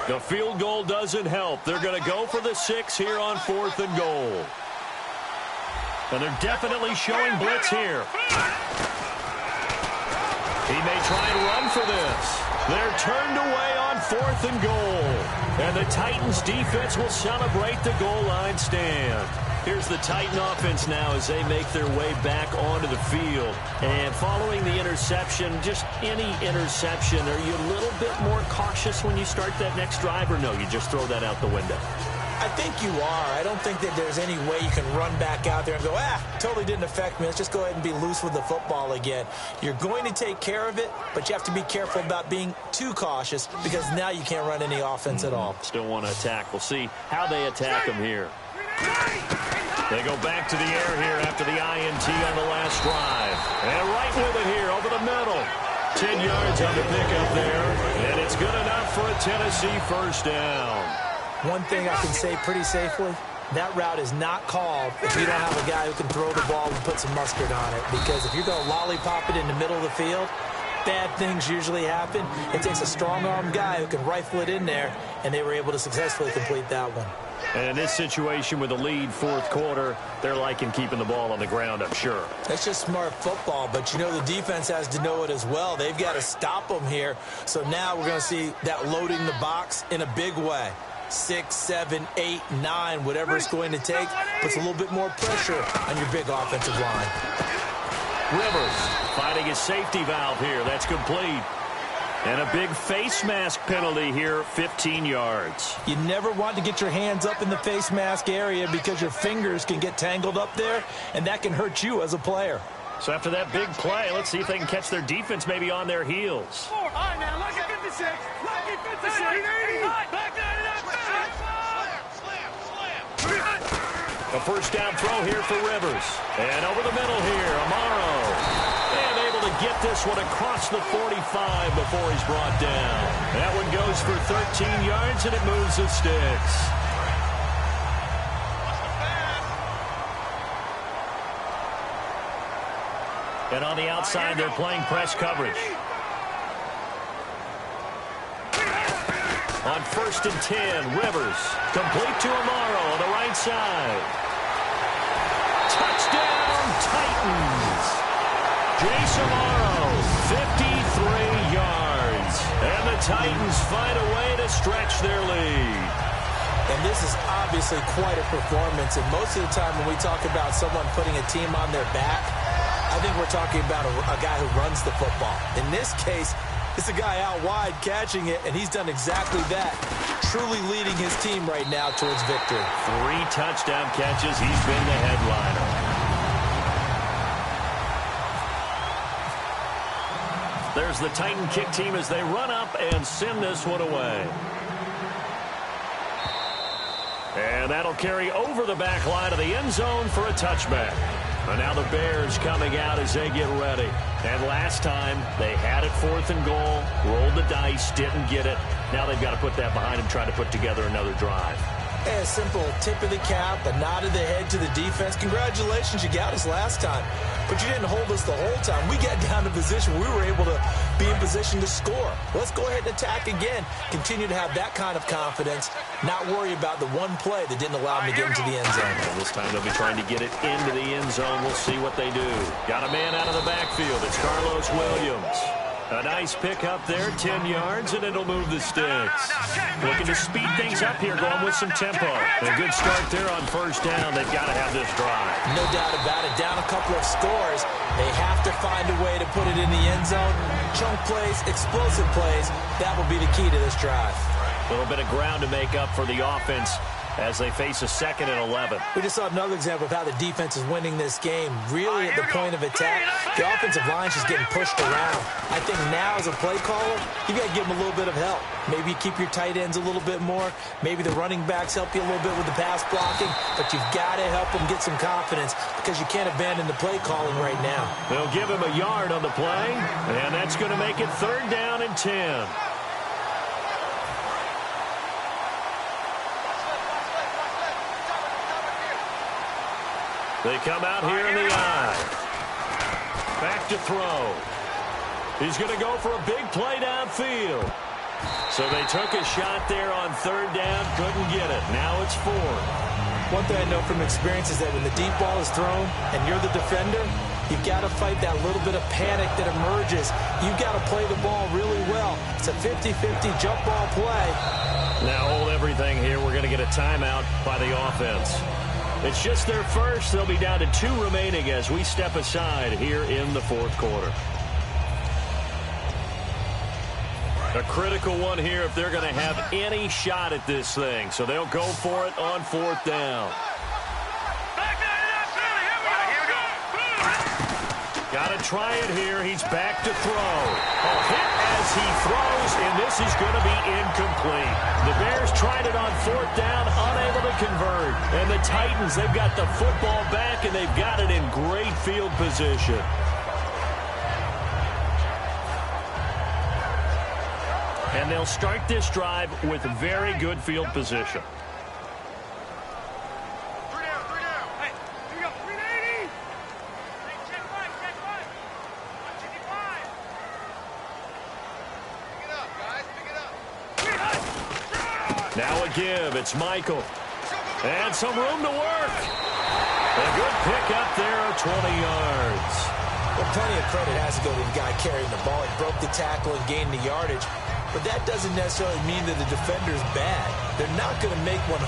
The field goal doesn't help. They're going to go for the 6 here on fourth and goal. And they're definitely showing blitz here. He may try and run for this. They're turned away on 4th and goal. And the Titans defense will celebrate the goal line stand. Here's the Titan offense now as they make their way back onto the field. And following the interception, just any interception, are you a little bit more cautious when you start that next drive, or no, you just throw that out the window? I think you are. I don't think that there's any way you can run back out there and go, totally didn't affect me. Let's just go ahead and be loose with the football again. You're going to take care of it, but you have to be careful about being too cautious because now you can't run any offense at all. Still want to attack. We'll see how they attack them here. They go back to the air here after the INT on the last drive. And right with it here over the middle. 10 yards on the pickup there. And it's good enough for a Tennessee first down. One thing I can say pretty safely, that route is not called if you don't have a guy who can throw the ball and put some mustard on it. Because if you're going to lollipop it in the middle of the field, bad things usually happen. It takes a strong-armed guy who can rifle it in there, and they were able to successfully complete that one. And in this situation with a lead 4th quarter, they're liking keeping the ball on the ground, I'm sure. That's just smart football, but you know the defense has to know it as well. They've got to stop them here. So now we're going to see that loading the box in a big way. 6, 7, 8, 9, whatever it's going to take, puts a little bit more pressure on your big offensive line. Rivers finding his safety valve here. That's complete. And a big face mask penalty here, 15 yards. You never want to get your hands up in the face mask area because your fingers can get tangled up there, and that can hurt you as a player. So after that big play, let's see if they can catch their defense maybe on their heels. All right, now, look at 56. Lucky 56. Back that up. A first down throw here for Rivers. And over the middle here, Amaro. And able to get this one across the 45 before he's brought down. That one goes for 13 yards, and it moves the sticks. And on the outside, they're playing press coverage. On 1st and 10, Rivers complete to Amaro on the right side. Touchdown, Titans. Jace Amaro, 53 yards. And the Titans find a way to stretch their lead. And this is obviously quite a performance. And most of the time when we talk about someone putting a team on their back, I think we're talking about a guy who runs the football. In this case, it's a guy out wide catching it, and he's done exactly that, truly leading his team right now towards victory. 3 touchdown catches. He's been the headliner. There's the Titan kick team as they run up and send this one away. And that'll carry over the back line of the end zone for a touchback. And now the Bears coming out as they get ready. And last time, they had it 4th and goal, rolled the dice, didn't get it. Now they've got to put that behind them, try to put together another drive. A simple tip of the cap, a nod of the head to the defense. Congratulations, you got us last time. But you didn't hold us the whole time. We got down to position. We were able to be in position to score. Let's go ahead and attack again. Continue to have that kind of confidence. Not worry about the one play that didn't allow them to get into the end zone. And this time they'll be trying to get it into the end zone. We'll see what they do. Got a man out of the backfield. It's Carlos Williams. A nice pick up there, 10 yards, and it'll move the sticks. Looking to speed things up here, going with some tempo. A good start there on first down. They've got to have this drive. No doubt about it. Down a couple of scores. They have to find a way to put it in the end zone. Chunk plays, explosive plays. That will be the key to this drive. A little bit of ground to make up for the offense as they face a 2nd and 11. We just saw another example of how the defense is winning this game. Really at the point of attack, the offensive line is just getting pushed around. I think now as a play caller, you got to give them a little bit of help. Maybe you keep your tight ends a little bit more. Maybe the running backs help you a little bit with the pass blocking. But you've got to help them get some confidence because you can't abandon the play calling right now. They'll give him a yard on the play, and that's going to make it 3rd down and 10. They come out here in the eye. Back to throw. He's going to go for a big play downfield. So they took a shot there on 3rd down, couldn't get it. Now it's 4th. One thing I know from experience is that when the deep ball is thrown and you're the defender, you've got to fight that little bit of panic that emerges. You've got to play the ball really well. It's a 50-50 jump ball play. Now hold everything here. We're going to get a timeout by the offense. It's just their first. They'll be down to 2 remaining as we step aside here in the fourth quarter. A critical one here if they're going to have any shot at this thing. So they'll go for it on 4th down. Got to try it here. He's back to throw. A hit as he throws, and this is going to be incomplete. The Bears tried it on 4th down, unable to convert. And the Titans, they've got the football back, and they've got it in great field position. And they'll start this drive with very good field position. Now a give. It's Michael. And some room to work. A good pick up there, 20 yards. Well, plenty of credit has to go to the guy carrying the ball. He broke the tackle and gained the yardage. But that doesn't necessarily mean that the defender's bad. They're not going to make 100%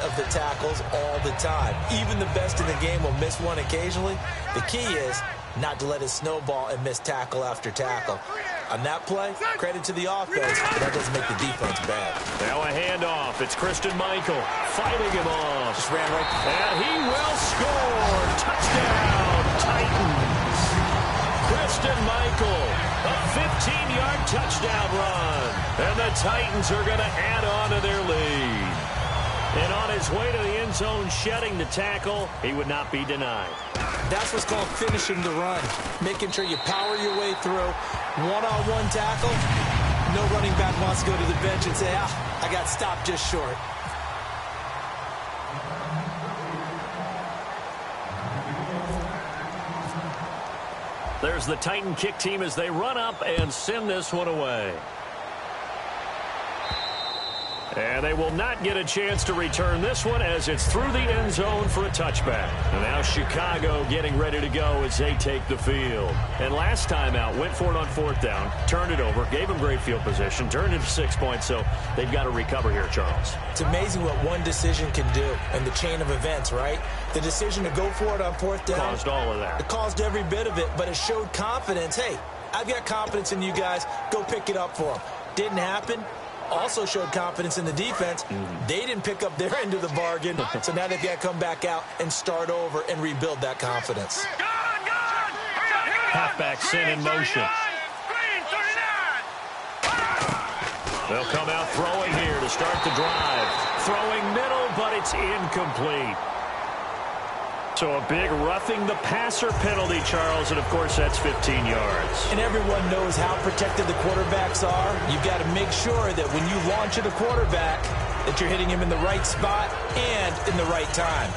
of the tackles all the time. Even the best in the game will miss one occasionally. The key is not to let it snowball and miss tackle after tackle. On that play, credit to the offense, but that doesn't make the defense bad. Now a handoff. It's Christian Michael fighting him off. Just ran right. And he will score. Touchdown, Titans. Christian Michael, a 15-yard touchdown run. And the Titans are going to add on to their lead. And on his way to the end zone, shedding the tackle, he would not be denied. That's what's called finishing the run. Making sure you power your way through. One-on-one tackle. No running back wants to go to the bench and say, I got stopped just short. There's the Titan kick team as they run up and send this one away. And they will not get a chance to return this one as it's through the end zone for a touchback. And now Chicago getting ready to go as they take the field. And last time out, went for it on 4th down, turned it over, gave them great field position, turned it to 6 points, so they've got to recover here, Charles. It's amazing what one decision can do in the chain of events, right? The decision to go for it on 4th down. Caused all of that. It caused every bit of it, but it showed confidence. Hey, I've got confidence in you guys. Go pick it up for them. Didn't happen. Also showed confidence in the defense. They didn't pick up their end of the bargain, so now they've got to come back out and start over and rebuild that confidence. Halfback sent in motion. They'll come out throwing here to start the drive. Throwing middle, but it's incomplete. So a big roughing the passer penalty, Charles, and of course that's 15 yards. And everyone knows how protected the quarterbacks are. You've got to make sure that when you launch at a quarterback, that you're hitting him in the right spot and in the right time.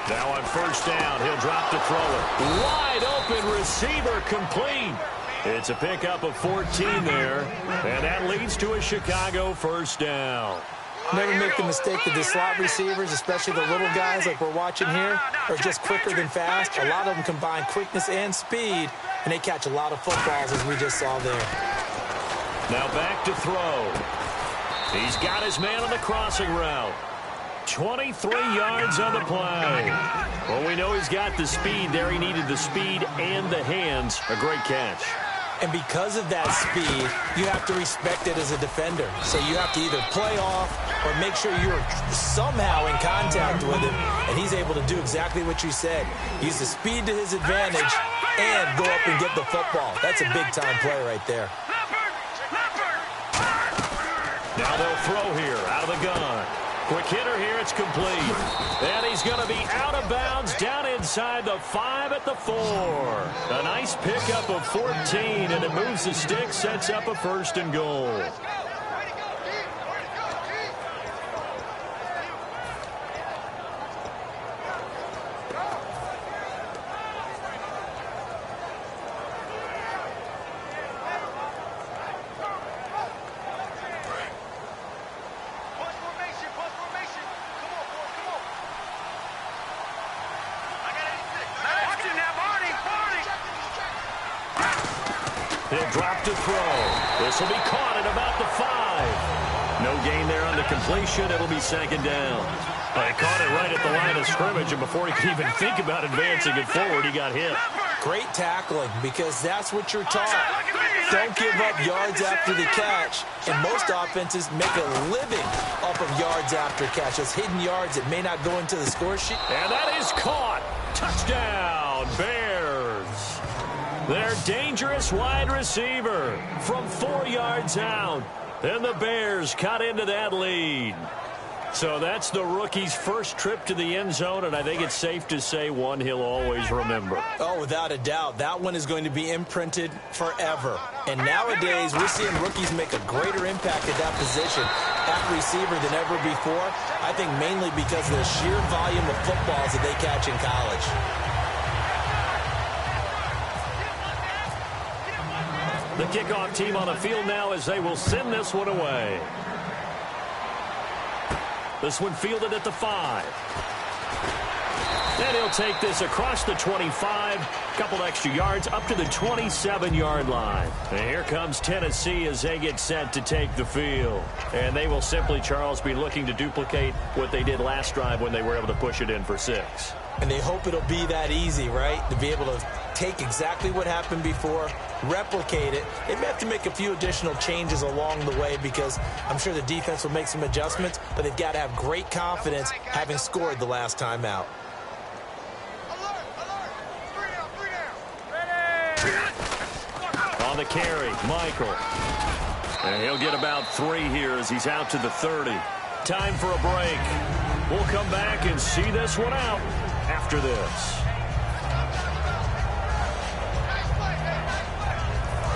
Now on 1st down, he'll drop to throw it. Wide open receiver complete. It's a pickup of 14 there, and that leads to a Chicago 1st down. Never make the mistake that the slot receivers, especially the little guys like we're watching here, are just quicker than fast. A lot of them combine quickness and speed, and they catch a lot of footballs, as we just saw there. Now back to throw. He's got his man on the crossing route. 23 yards on the play. Well, we know he's got the speed there. He needed the speed and the hands. A great catch. And because of that speed, you have to respect it as a defender. So you have to either play off or make sure you're somehow in contact with him. And he's able to do exactly what you said. Use the speed to his advantage and go up and get the football. That's a big-time play right there. Now they'll throw here out of the gun. Quick hitter here, it's complete. And he's going to be out of bounds down inside the 5 at the 4. A nice pickup of 14, and it moves the stick, sets up a 1st and goal. He'll drop to throw. This will be caught at about the 5. No gain there on the completion. It'll be second down. He caught it right at the line of scrimmage, and before he could even think about advancing it forward, he got hit. Great tackling, because that's what you're taught. Don't give up yards after the catch, and most offenses make a living off of yards after catch. Those hidden yards that may not go into the score sheet. And that is caught. Touchdown, Bears. Their dangerous wide receiver from 4 yards out. And the Bears cut into that lead. So that's the rookie's first trip to the end zone, and I think it's safe to say one he'll always remember. Oh, without a doubt. That one is going to be imprinted forever. And nowadays, we're seeing rookies make a greater impact at that position at receiver than ever before. I think mainly because of the sheer volume of footballs that they catch in college. The kickoff team on the field now as they will send this one away. This one fielded at the 5. And he'll take this across the 25. Couple extra yards up to the 27-yard line. And here comes Tennessee as they get set to take the field. And they will simply, Charles, be looking to duplicate what they did last drive when they were able to push it in for 6. And they hope it'll be that easy, right? To be able to take exactly what happened before, replicate it. They may have to make a few additional changes along the way because I'm sure the defense will make some adjustments, but they've got to have great confidence having scored the last time out. On the carry, Michael. And he'll get about 3 here as he's out to the 30. Time for a break. We'll come back and see this one out after this.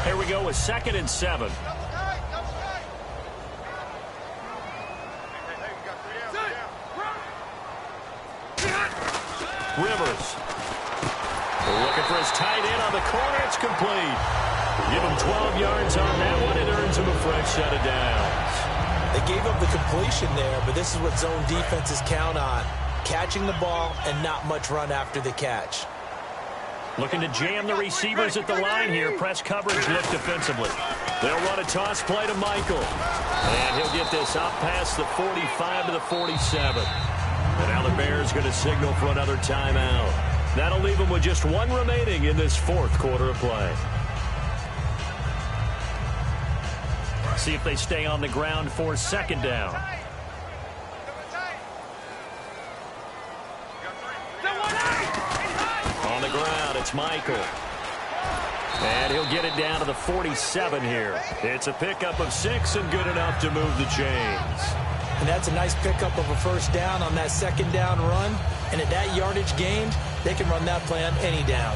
Here we go with 2nd and 7. Rivers. Looking for his tight end on the corner. It's complete. Give him 12 yards on that one. It earns him a fresh set of downs. They gave up the completion there, but this is what zone defenses count on. Catching the ball and not much run after the catch. Looking to jam the receivers at the line here. Press coverage look defensively. They'll run a toss play to Michael. And he'll get this up past the 45 to the 47. And now the Bears going to signal for another timeout. That'll leave them with just 1 remaining in this 4th quarter of play. See if they stay on the ground for 2nd down. On the ground, it's Michael. And he'll get it down to the 47 here. It's a pickup of 6 and good enough to move the chains. And that's a nice pickup of a 1st down on that 2nd down run. And at that yardage gained, they can run that play on any down.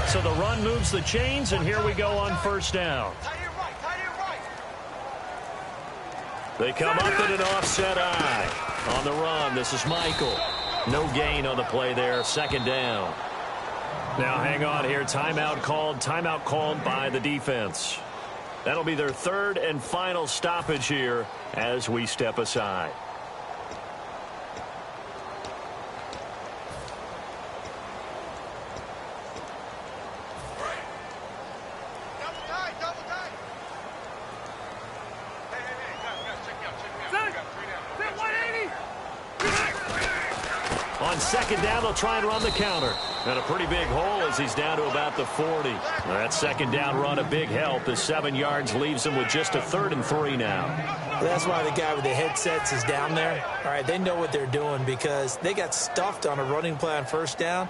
So the run moves the chains, and here we go on 1st down. They come up in an offset eye. On the run, this is Michael. No gain on the play there, 2nd down. Now hang on here, timeout called by the defense. That'll be their 3rd and final stoppage here as we step aside. On 2nd down, they'll try and run the counter. And a pretty big hole as he's down to about the 40. That 2nd down run, a big help as 7 yards leaves him with just a 3rd and 3 now. Well, that's why the guy with the headsets is down there. All right, they know what they're doing because they got stuffed on a running play on 1st down.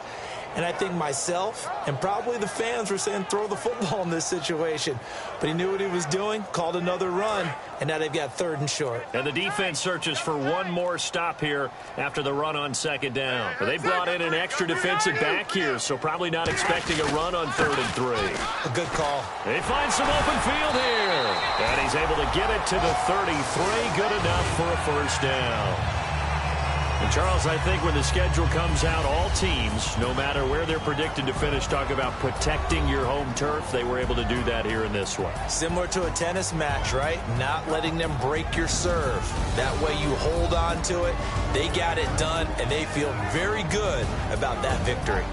And I think myself and probably the fans were saying throw the football in this situation. But he knew what he was doing, called another run, and now they've got 3rd and short. And the defense searches for one more stop here after the run on 2nd down. They brought in an extra defensive back here, so probably not expecting a run on 3rd and 3. A good call. They find some open field here. And he's able to get it to the 33. Good enough for a 1st down. And, Charles, I think when the schedule comes out, all teams, no matter where they're predicted to finish, talk about protecting your home turf. They were able to do that here in this one. Similar to a tennis match, right? Not letting them break your serve. That way you hold on to it. They got it done, and they feel very good about that victory.